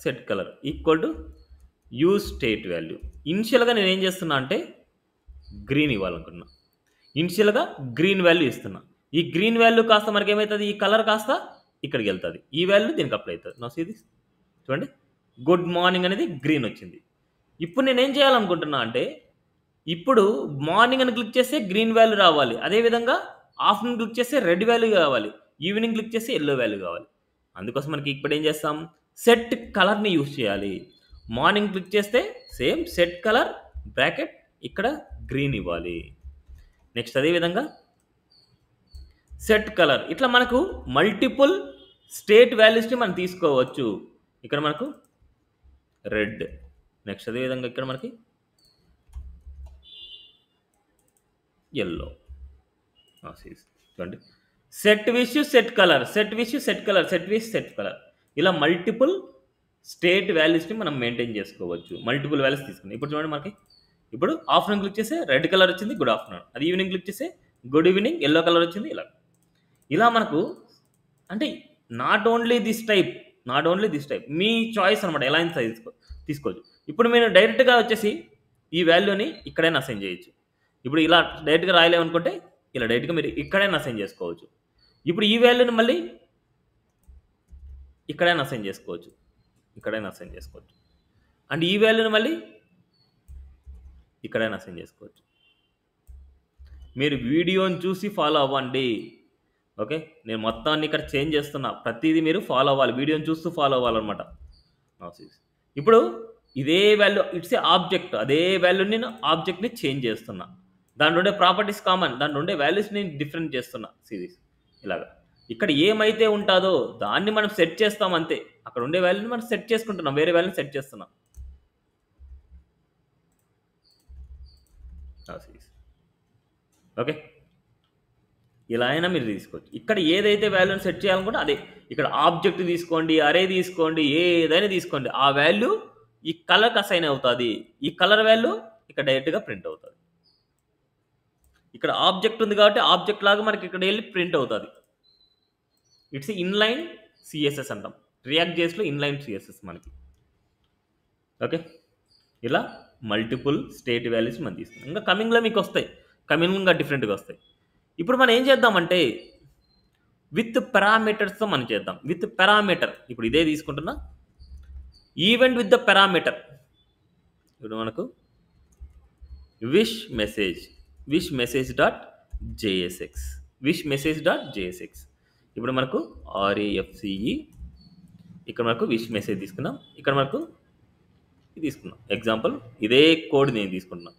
set colour equal to use state value. ఇనిషియల్గా నేను ఏం చేస్తున్నా అంటే గ్రీన్ ఇవ్వాలనుకున్నా. ఇనిషియల్గా గ్రీన్ వాల్యూ ఇస్తున్నా. ఈ గ్రీన్ వాల్యూ కాస్త మనకి ఏమవుతుంది, ఈ కలర్ కాస్త ఇక్కడికి వెళ్తుంది. ఈ వాల్యూ దీనికి అప్లై అవుతుంది. నా ఇది చూడండి, గుడ్ మార్నింగ్ అనేది గ్రీన్ వచ్చింది. ఇప్పుడు నేను ఏం చేయాలనుకుంటున్నా అంటే ఇప్పుడు మార్నింగ్ అని క్లిక్ చేస్తే గ్రీన్ వాల్యూ రావాలి. అదేవిధంగా ఆఫ్టర్నూన్ క్లిక్ చేస్తే రెడ్ వాల్యూ కావాలి. ఈవినింగ్ క్లిక్ చేస్తే ఎల్లో వాల్యూ కావాలి. అందుకోసం మనకి ఇప్పుడు ఏం చేస్తాం, సెట్ కలర్ని యూజ్ చేయాలి. మార్నింగ్ క్లిక్ చేస్తే సేమ్ సెట్ కలర్ బ్రాకెట్ ఇక్కడ గ్రీన్ ఇవ్వాలి. నెక్స్ట్ అదేవిధంగా సెట్ కలర్. ఇట్లా మనకు మల్టిపుల్ స్టేట్ వాల్యూస్ని మనం తీసుకోవచ్చు. ఇక్కడ మనకు రెడ్, నెక్స్ట్ అదేవిధంగా ఇక్కడ మనకి ఎల్లో. చూడండి, set wish set colour, set wish set colour, set wish set colour. ఇలా మల్టిపుల్ స్టేట్ వాల్యూస్ని మనం మెయింటైన్ చేసుకోవచ్చు. మల్టిపుల్ వాల్యూస్ తీసుకుని ఇప్పుడు చూడండి మనకి ఇప్పుడు ఆఫ్టర్నూన్ క్లిక్ చేస్తే రెడ్ కలర్ వచ్చింది, గుడ్ ఆఫ్టర్నూన్. అది ఈవినింగ్ క్లిక్ చేస్తే గుడ్ ఈవినింగ్, ఎల్లో కలర్ వచ్చింది. ఇలా మనకు అంటే not only this type me choice అనమాట, ఎలా అయినా తీసుకోవచ్చు. ఇప్పుడు మీరు డైరెక్ట్గా వచ్చేసి ఈ వాల్యూని ఇక్కడైనా అసైన్ చేయొచ్చు. ఇప్పుడు ఇలా డైరెక్ట్గా రాయలేమనుకుంటే ఇలా డైరెక్ట్గా మీరు ఇక్కడైనా అసైన్ చేసుకోవచ్చు. ఇప్పుడు ఈ వాల్యూని మళ్ళీ ఇక్కడైనా అసైన్ చేసుకోవచ్చు, అండ్ ఈ వాల్యూని మళ్ళీ ఇక్కడైనా అసైన్ చేసుకోవచ్చు. మీరు వీడియోని చూసి ఫాలో అవ్వండి. ఓకే, నేను మొత్తాన్ని ఇక్కడ చేంజ్ చేస్తున్నా. ప్రతిదీ మీరు ఫాలో అవ్వాలి, వీడియోని చూస్తూ ఫాలో అవ్వాలన్నమాట. ఇప్పుడు ఇదే వాల్యూ ఇట్స్ ఏ ఆబ్జెక్ట్, అదే వాల్యూని నేను ఆబ్జెక్ట్ని చేంజ్ చేస్తున్నా. దాంట్లో ఉండే ప్రాపర్టీస్ కామన్, దాంట్లో ఉండే వాల్యూస్ని డిఫరెంట్ చేస్తున్నా. సిరీస్ ఇలాగా ఇక్కడ ఏమైతే ఉంటుందో దాన్ని మనం సెట్ చేస్తాం అంతే. అక్కడ ఉండే వాల్యూని మనం సెట్ చేసుకుంటున్నాం, వేరే వాల్యూని సెట్ చేస్తున్నాం. ఓకే, ఇలా అయినా మీరు తీసుకోవచ్చు. ఇక్కడ ఏదైతే వాల్యూని సెట్ చేయాలనుకుంటే అదే. ఇక్కడ ఆబ్జెక్ట్ తీసుకోండి, అరే తీసుకోండి, ఏదైనా తీసుకోండి, ఆ వాల్యూ ఈ కలర్కి అసైన్ అవుతుంది. ఈ కలర్ వాల్యూ ఇక్కడ డైరెక్ట్గా ప్రింట్ అవుతుంది. ఇక్కడ ఆబ్జెక్ట్ ఉంది కాబట్టి ఆబ్జెక్ట్ లాగా మనకి ఇక్కడ వెళ్ళి ప్రింట్ అవుతుంది. ఇట్స్ ఇన్లైన్ సిఎస్ఎస్ అంటాం. రియాక్ట్ జేఎస్లో ఇన్లైన్ సిఎస్ఎస్ మనకి. ఓకే, ఇలా మల్టిపుల్ స్టేట్ వాల్యూస్ మనం తీసుకున్నాం. ఇంకా కమింగ్లో మీకు వస్తాయి, కమింగ్గా డిఫరెంట్గా వస్తాయి. ఇప్పుడు మనం ఏం చేద్దామంటే విత్ పారామీటర్స్తో మనం చేద్దాం. విత్ పారామీటర్ ఇప్పుడు ఇదే తీసుకుంటున్నా. Event with the parameter. ఇప్పుడు మనకు విష్ మెసేజ్ డాట్ జేఎస్ఎక్స్, ఇప్పుడు మనకు RAFCE, ఇక్కడ మనకు విష్ మెసేజ్ తీసుకున్నాం. ఇక్కడ మనకు ఇది తీసుకున్నాం. ఎగ్జాంపుల్ ఇదే కోడ్ నేను తీసుకున్నా,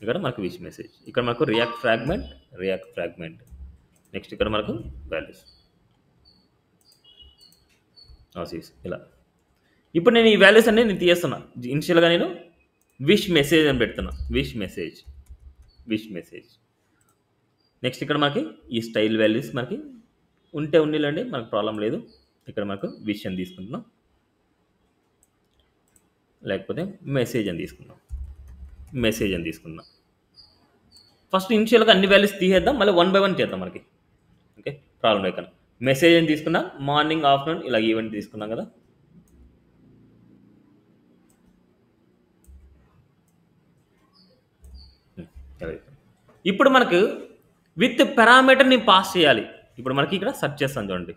ఇక్కడ మనకు విష్ మెసేజ్, ఇక్కడ మనకు రియాక్ట్ ఫ్రాగ్మెంట్, నెక్స్ట్ ఇక్కడ మనకు వాల్యూస్. ఇలా ఇప్పుడు నేను ఈ వాల్యూస్ అన్ని నేను తీస్తున్నా. ఇనిషియల్గా నేను విష్ మెసేజ్ అని పెడుతున్నా, విష్ మెసేజ్. నెక్స్ట్ ఇక్కడ మనకి ఈ స్టైల్ వాల్యూస్ మనకి ఉంటే ఉండిలండి, మనకు ప్రాబ్లం లేదు. ఇక్కడ మనకు విష్ అని తీసుకుంటున్నాం, లేకపోతే మెసేజ్ అని తీసుకుందాం. ఫస్ట్ ఇనిషియల్గా అన్ని వాల్యూస్ తీసేద్దాం, మళ్ళీ 1 by 1 చేద్దాం మనకి. ఓకే, ప్రాబ్లం లేక మెసేజ్ అని తీసుకున్నాం. మార్నింగ్ ఆఫ్టర్నూన్ ఇలా ఈవెంట్ తీసుకున్నాం కదా. ఇప్పుడు మనకు విత్ పారామీటర్ని పాస్ చేయాలి. ఇప్పుడు మనకి ఇక్కడ సెర్చ్ చేస్తాం చూడండి.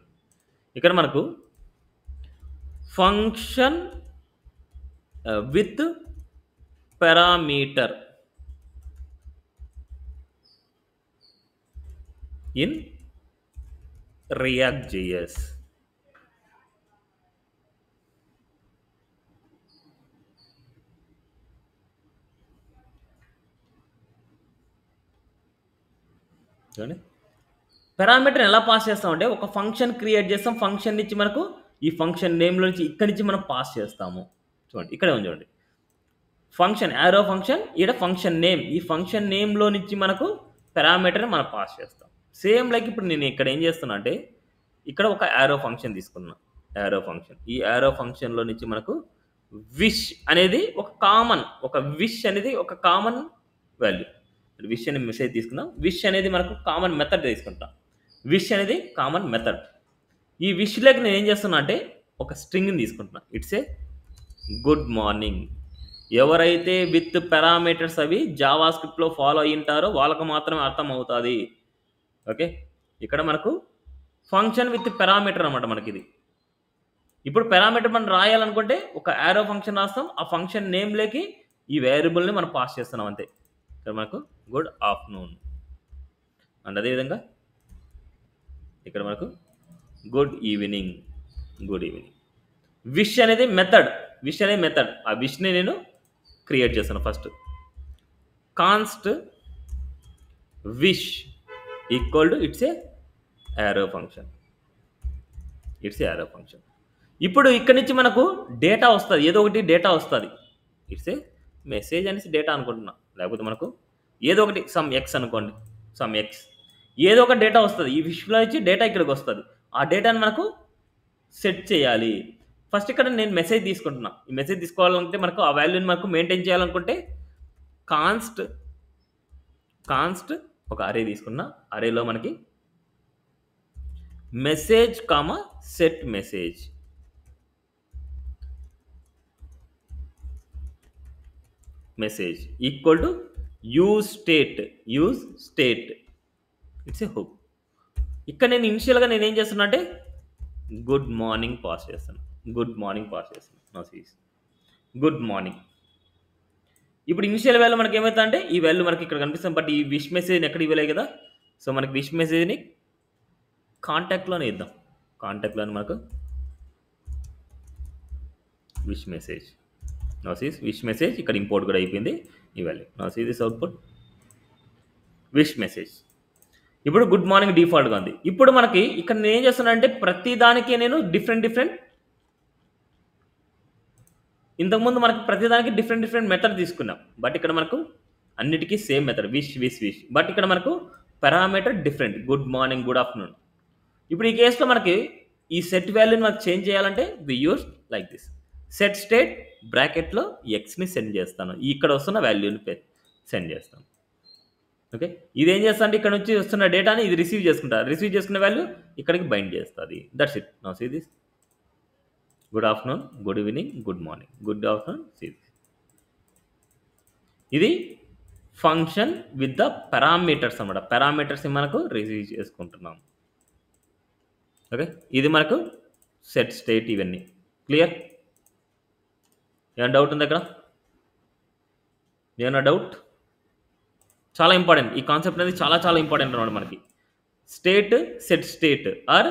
ఇక్కడ మనకు function with parameter in React JS. చూడండి, పారామీటర్ ఎలా పాస్ చేస్తామంటే ఒక ఫంక్షన్ క్రియేట్ చేస్తాం. ఫంక్షన్ నుంచి మనకు ఈ ఫంక్షన్ నేమ్లో నుంచి ఇక్కడి నుంచి మనం పాస్ చేస్తాము. చూడండి ఇక్కడే ఉంది చూడండి, ఫంక్షన్ యారో ఫంక్షన్, ఈడ ఫంక్షన్ నేమ్. ఈ ఫంక్షన్ నేమ్లో నుంచి మనకు పారామీటర్ని మనం పాస్ చేస్తాం. సేమ్ లైక్ ఇప్పుడు నేను ఇక్కడ ఏం చేస్తున్నా అంటే ఇక్కడ ఒక యారో ఫంక్షన్ తీసుకున్నా. యారో ఫంక్షన్, ఈ యారో ఫంక్షన్లో నుంచి మనకు విష్ అనేది ఒక కామన్ వాల్యూ. విష్ అనే మెసేజ్ తీసుకున్నాం. విష్ అనేది మనకు కామన్ మెథడ్ తీసుకుంటాం. విష్ అనేది కామన్ మెథడ్. ఈ విష్లోకి నేను ఏం చేస్తున్నా అంటే ఒక స్ట్రింగ్ని తీసుకుంటున్నా. It's a good morning. ఎవరైతే విత్ పారామీటర్స్ అవి జావా స్క్రిప్ట్లో ఫాలో అయ్యింటారో వాళ్ళకు మాత్రమే అర్థం అవుతుంది. ఓకే, ఇక్కడ మనకు ఫంక్షన్ విత్ పారామీటర్ అనమాట మనకి ఇది. ఇప్పుడు పారామీటర్ మనం రాయాలనుకుంటే ఒక యారో ఫంక్షన్ రాస్తాం. ఆ ఫంక్షన్ నేమ్లోకి ఈ వేరియబుల్ని మనం పాస్ చేస్తున్నాం అంతే. ఇక్కడ మనకు గుడ్ ఆఫ్టర్నూన్ అండ్ అదేవిధంగా ఇక్కడ మనకు గుడ్ ఈవినింగ్. విష్ అనేది మెథడ్. ఆ విష్ని నేను క్రియేట్ చేస్తాను. First const wish equal to it's a arrow function. ఇప్పుడు ఇక్కడ నుంచి మనకు డేటా వస్తుంది, ఏదో ఒకటి డేటా వస్తుంది. ఇట్స్ ఏ మెసేజ్ అనేసి డేటా అనుకుంటున్నా. లేకపోతే మనకు ఏదో ఒకటి సమ్ ఎక్స్ అనుకోండి, సమ్ ఎక్స్ ఏదో ఒక డేటా వస్తుంది. ఈ విష్లో నుంచి డేటా ఇక్కడికి వస్తుంది. ఆ డేటాని మనకు సెట్ చేయాలి. ఫస్ట్ ఇక్కడ నేను మెసేజ్ తీసుకుంటున్నా. ఈ మెసేజ్ తీసుకోవాలంటే మనకు ఆ వాల్యూని మనకు మెయింటైన్ చేయాలనుకుంటే కాన్స్ట్ ఒక అరే తీసుకున్నా. అరేలో మనకి message comma set message equal to use state. It's a hook. ఇక్కడ నేను ఇనిషియల్గా నేను ఏం చేస్తున్నా అంటే గుడ్ మార్నింగ్ పాస్ చేస్తాను. Good morning. ఇప్పుడు ఇనిషియల్ వాల్యూ మనకి ఏమవుతా అంటే ఈ వాల్యూ మనకి ఇక్కడ కనిపిస్తుంది. బట్ ఈ విష్ మెసేజ్ని ఎక్కడ ఇవ్వలే కదా. సో మనకి విష్ మెసేజ్ని కాంటాక్ట్లోనే ఇద్దాం. కాంటాక్ట్లోనే మనకు విష్ మెసేజ్. విష్ మెసేజ్ ఇక్కడ ఇంపోర్ట్ కూడా అయిపోయింది ఈ value. This output wish message. ఇప్పుడు గుడ్ మార్నింగ్ డిఫాల్ట్గా ఉంది. ఇప్పుడు మనకి ఇక్కడ నేను ఏం చేస్తున్నా అంటే ప్రతి దానికి నేను డిఫరెంట్ ఇంతకుముందు మనకి ప్రతిదానికి డిఫరెంట్ మెథడ్ తీసుకున్నాం. బట్ ఇక్కడ మనకు అన్నిటికీ సేమ్ మెథడ్ విష్. బట్ ఇక్కడ మనకు parameter different. Good morning, good afternoon. ఇప్పుడు ఈ కేసులో మనకి ఈ సెట్ వాల్యూని మనకు చేంజ్ చేయాలంటే we use like this. Set state బ్రాకెట్లో ఎక్స్ని సెండ్ చేస్తాను. ఇక్కడ వస్తున్న వాల్యూని సెండ్ చేస్తాను. ఓకే, ఇదేం చేస్తా అంటే ఇక్కడ నుంచి వస్తున్న డేటాని ఇది రిసీవ్ చేసుకున్న వాల్యూ ఇక్కడికి బైండ్ చేస్తుంది. That's it. Now see this good afternoon, good evening, good morning, good afternoon. See this. ఇది ఫంక్షన్ విత్ ద పారామీటర్స్ అన్నమాట. పారామీటర్స్ మనకు రిసీవ్ చేసుకుంటున్నాం. ఓకే, ఇది మనకు సెట్ స్టేట్ ఇవన్నీ క్లియర్. ఏమైనా డౌట్ ఉంది అక్కడ? ఏమైనా డౌట్? చాలా ఇంపార్టెంట్ ఈ కాన్సెప్ట్ అనేది, చాలా ఇంపార్టెంట్ అన్నమాట మనకి. Set state or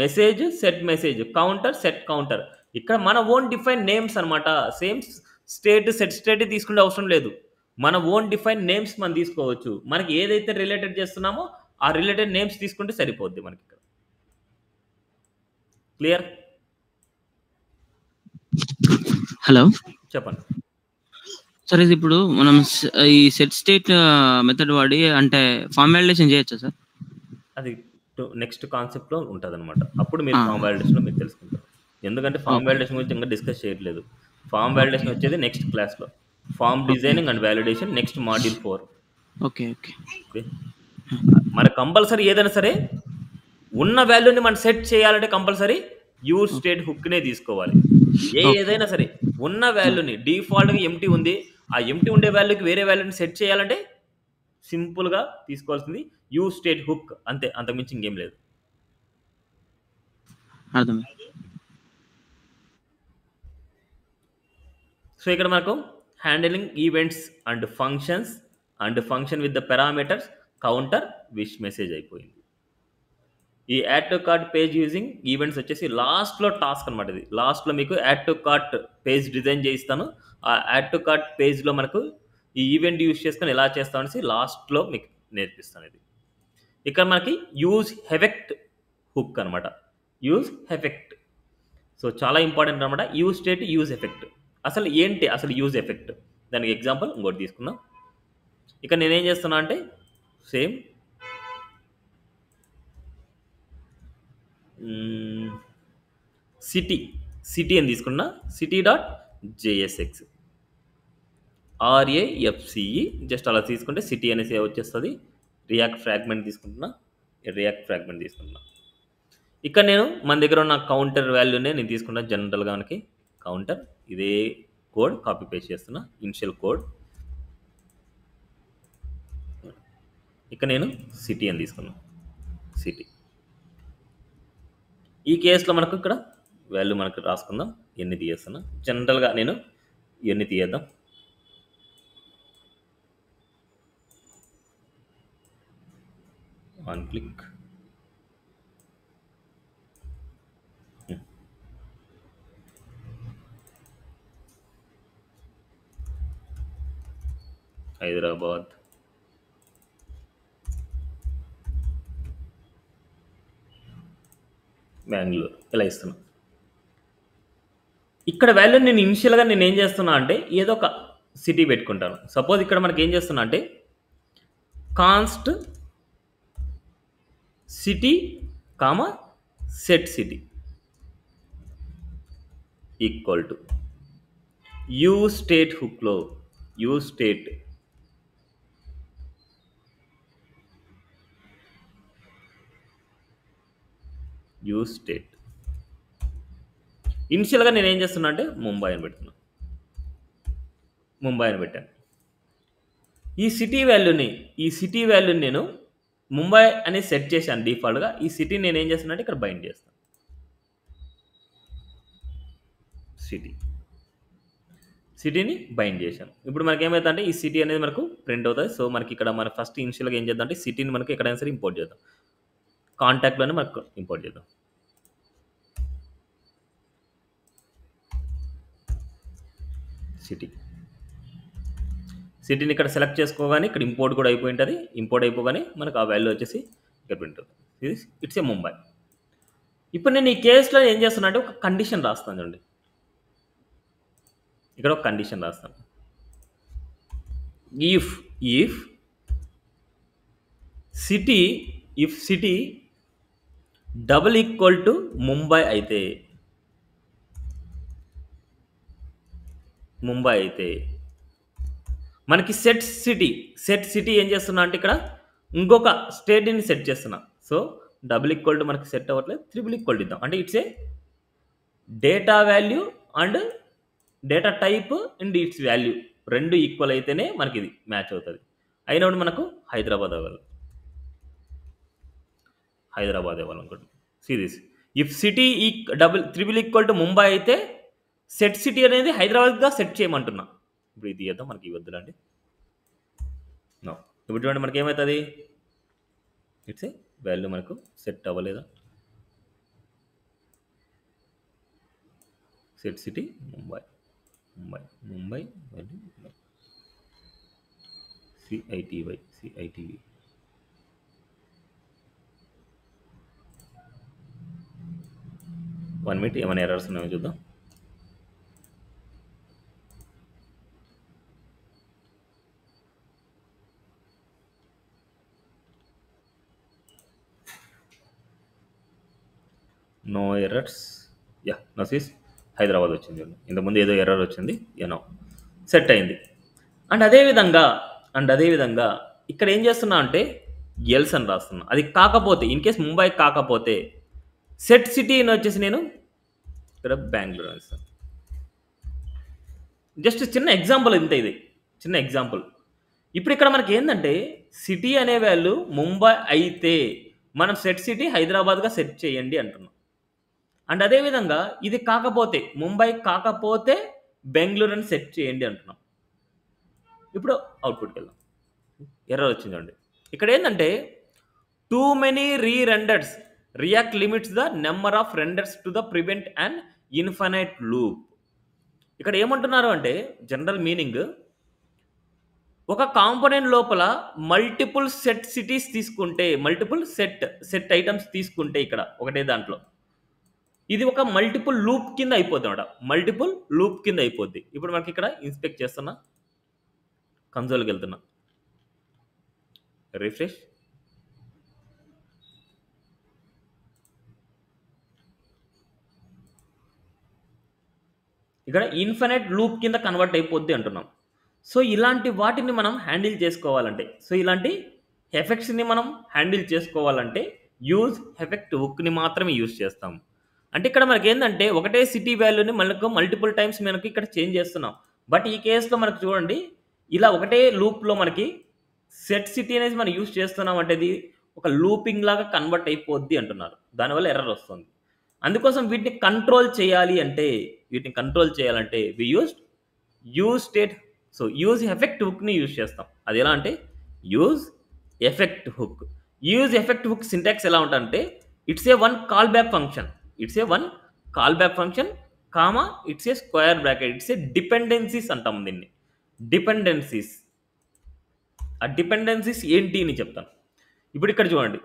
message set message, counter set counter. ఇక్కడ మన ఓన్ డిఫైన్ నేమ్స్ అనమాట. సేమ్ సెట్ స్టేట్ తీసుకునే అవసరం లేదు. మన ఓన్ డిఫైన్ నేమ్స్ మనం తీసుకోవచ్చు. మనకి ఏదైతే రిలేటెడ్ చేస్తున్నామో ఆ రిలేటెడ్ నేమ్స్ తీసుకుంటే సరిపోద్ది మనకి ఇక్కడ. క్లియర్? హలో, చెప్పండి సార్. ఇది ఇప్పుడు మనం ఈ సెట్ స్టేట్ మెథడ్ వాడి అంటే ఫామ్ వాలిడేషన్ చేయొచ్చా సార్? అది నెక్స్ట్ కాన్సెప్ట్లో ఉంటుంది అనమాట. అప్పుడు మీరు ఫామ్ వాలిడేషన్లో మీరు తెలుసుకుంటారు. ఎందుకంటే ఫామ్ వాలిడేషన్ గురించి ఇంకా డిస్కస్ చేయట్లేదు. ఫామ్ వాలిడేషన్ వచ్చేది నెక్స్ట్ క్లాస్లో. Form designing and validation next module 4. Okay. మన కంపల్సరీ ఏదైనా సరే ఉన్న వాల్యూని మనం సెట్ చేయాలంటే కంపల్సరీ యూజ్ స్టేట్ హుక్నే తీసుకోవాలి. ఏదైనా సరే ఉన్న వాల్యూని డిఫాల్ట్గా ఎంటీ ఉంది, ఆ ఎంటీ ఉండే వాల్యూకి వేరే వాల్యూని సెట్ చేయాలంటే సింపుల్గా తీసుకోవాల్సింది యూజ్ స్టేట్ హుక్ అంతే, అంతకుమించి ఇంకేం లేదు. సో ఇక్కడ మనకు handling events and functions and function with the parameters counter wish message అయిపోయింది. ఈ add to cart page using events వచ్చేసి లాస్ట్లో టాస్క్ అనమాట. ఇది లాస్ట్లో మీకు add to cart page design చేయిస్తాను. ఆ యాడ్ టు కార్ట్ పేజ్లో మనకు ఈ ఈవెంట్ యూజ్ చేసుకొని ఎలా చేస్తామనేసి లాస్ట్లో మీకు నేర్పిస్తాను. ఇది ఇక్కడ మనకి యూజ్ ఎఫెక్ట్ హుక్ అనమాట. యూజ్ ఎఫెక్ట్ సో చాలా ఇంపార్టెంట్ అనమాట. Use state use effect. అసలు ఏంటి అసలు యూజ్ ఎఫెక్ట్? దానికి ఎగ్జాంపుల్ ఇంకోటి తీసుకుందాం. ఇక్కడ నేనేం చేస్తున్నా అంటే సేమ్ సిటీ అని తీసుకున్నా city dot JSX RAFCE just అలా తీసుకుంటే సిటీ అనేసి వచ్చేస్తుంది. రియాక్ట్ ఫ్రాగ్మెంట్ తీసుకుంటున్నా ఇక్కడ నేను మన దగ్గర ఉన్న కౌంటర్ వాల్యూనే నేను తీసుకున్నా. జనరల్గా మనకి కౌంటర్ ఇదే కోడ్ కాపీ పేస్ట్ చేస్తున్నా, ఇనిషియల్ కోడ్. ఇక్కడ నేను సిటీ అని తీసుకున్నా, సిటీ. ఈ కేసులో మనకు ఇక్కడ వాల్యూ మనకు రాసుకుందాం. ఎన్ని తీయేస్తున్నా జనరల్గా నేను ఎన్ని తీయేద్దాం. వన్ క్లిక్ హైదరాబాద్, బెంగళూరు ఇలా ఇస్తున్నా. ఇక్కడ వాల్యూ నేను ఇనిషియల్గా నేను ఏం చేస్తున్నా అంటే ఏదో ఒక సిటీ పెట్టుకుంటాను. సపోజ్ ఇక్కడ మనకి ఏం చేస్తున్నా అంటే const city comma set city equal to use state హుక్లో యూ స్టేట్ ఇనిషియల్గా నేను ఏం చేస్తున్నా అంటే ముంబై అని పెట్టాను. ఈ సిటీ వాల్యూని నేను ముంబై అని సెట్ చేశాను డిఫాల్ట్గా. ఈ సిటీని నేను ఏం చేస్తున్నా అంటే ఇక్కడ బైండ్ చేస్తాను. సిటీని బైండ్ చేశాను. ఇప్పుడు మనకి ఏమవుతుందంటే ఈ సిటీ అనేది మనకు ప్రింట్ అవుతుంది. సో మనకి ఇక్కడ మన ఫస్ట్ ఇనిషియల్గా ఏం చేద్దాం అంటే సిటీని మనకి ఎక్కడైనా సరే ఇంపోర్ట్ చేద్దాం. కాంటాక్ట్లోనే మనకు ఇంపోర్ట్ చేద్దాం. సిటీని ఇక్కడ సెలెక్ట్ చేసుకోగానే ఇక్కడ ఇంపోర్ట్ కూడా అయిపోయి ఉంటుంది. ఇంపోర్ట్ అయిపోగానే మనకు ఆ వాల్యూ వచ్చేసి ఇక్కడ ప్రింట్ అవుతుంది. It's a Mumbai. ఇప్పుడు నేను ఈ కేసులో ఏం చేస్తున్నా అంటే ఒక కండిషన్ రాస్తాను. చూడండి, ఇక్కడ ఒక కండిషన్ రాస్తాను. If city double equal to Mumbai అయితే మనకి సెట్ సిటీ ఏం చేస్తున్నా అంటే ఇక్కడ ఇంకొక స్టేట్ని సెట్ చేస్తున్నా. సో డబుల్ ఈక్వల్ టు మనకి సెట్ అవ్వట్లేదు, త్రిబుల్ ఈక్వల్ ఇద్దాం. అంటే it's a data value and data type and its value రెండు ఈక్వల్ అయితేనే మనకి ఇది మ్యాచ్ అవుతుంది. అయినప్పుడు మనకు హైదరాబాద్ అవ్వాలనుకోండి. This if city triple equal to Mumbai అయితే సెట్ సిటీ అనేది హైదరాబాద్గా సెట్ చేయమంటున్నా. ఇప్పుడు ఇది చేద్దాం, మనకి ఇవ్వద్దులండి. నో, ఇప్పుడు చూడండి మనకి ఏమవుతుంది, ఇట్స్ ఏ వాల్యూ మనకు సెట్ అవ్వలేదా. Set city Mumbai value C I T V. One minute, ఏమైనా ఎర్రర్స్ ఉన్నాయో చూద్దాం. No errors. నోసిస్ హైదరాబాద్ వచ్చింది. ఇంతకుముందు ఏదో ఎర్రర్ వచ్చింది, సెట్ అయింది. అండ్ అదేవిధంగా ఇక్కడ ఏం చేస్తున్నా అంటే ఎల్స్ అని రాస్తున్నా. అది కాకపోతే ఇన్ కేస్ ముంబై కాకపోతే సెట్ సిటీ అని వచ్చేసి నేను ఇక్కడ బెంగళూరు రాస్తాను. జస్ట్ చిన్న ఎగ్జాంపుల్ ఇంత, ఇది చిన్న ఎగ్జాంపుల్. ఇప్పుడు ఇక్కడ మనకి ఏంటంటే సిటీ అనే వాల్యూ ముంబై అయితే మనం సెట్ సిటీ హైదరాబాద్గా సెట్ చేయండి అంటున్నాం. అండ్ అదేవిధంగా ఇది కాకపోతే ముంబై కాకపోతే బెంగళూరు అని సెట్ చేయండి అంటున్నాం. ఇప్పుడు అవుట్పుట్కి వెళ్దాం. ఎర్రర్ వచ్చిందండి. ఇక్కడ ఏంటంటే too many rerenders React limits the number of renders to the prevent and infinite loop. ఇక్కడ ఏమంటున్నారు అంటే జనరల్ మీనింగ్, ఒక కాంపోనెంట్ లోపల మల్టిపుల్ సెట్ సిటీస్ తీసుకుంటే, మల్టిపుల్ సెట్ ఐటమ్స్ తీసుకుంటే ఇక్కడ ఒకటే దాంట్లో ఇది ఒక మల్టిపుల్ లూప్ కింద అయిపోద్ది అనమాట. ఇప్పుడు మనకి ఇక్కడ ఇన్స్పెక్ట్ చేస్తున్నా, కన్సోల్కి వెళ్తున్నా. రిఫ్రెష్. ఇక్కడ ఇన్ఫినైట్ లూప్ కింద కన్వర్ట్ అయిపోద్ది అంటున్నాం. సో ఇలాంటి వాటిని మనం హ్యాండిల్ చేసుకోవాలంటే, సో ఇలాంటి ఎఫెక్ట్స్ని మనం హ్యాండిల్ చేసుకోవాలంటే యూజ్ ఎఫెక్ట్ హుక్ని మాత్రమే యూజ్ చేస్తాం. అంటే ఇక్కడ మనకి ఏంటంటే ఒకటే సిటీ వాల్యూని మనకు మల్టిపుల్ టైమ్స్ మనకి ఇక్కడ చేంజ్ చేస్తున్నాం. బట్ ఈ కేసులో మనకు చూడండి, ఇలా ఒకటే లూప్లో మనకి సెట్ సిటీ అనేది మనం యూజ్ చేస్తున్నాం అంటే ఇది ఒక లూపింగ్ లాగా కన్వర్ట్ అయిపోద్ది అంటున్నారు. దానివల్ల ఎర్రర్ వస్తుంది. అందుకోసం వీటిని కంట్రోల్ చేయాలి అంటే we use state. So use effect హుక్ని యూజ్ చేస్తాం. అది ఎలా అంటే యూజ్ ఎఫెక్ట్ హుక్ సింటాక్స్ ఎలా ఉంటుందంటే it's a one call back function comma it's a square bracket, it's a dependencies అంటాం దీన్ని. డిపెండెన్సీస్, ఆ డిపెండెన్సీస్ ఏంటి అని చెప్తాను. ఇప్పుడు ఇక్కడ చూడండి,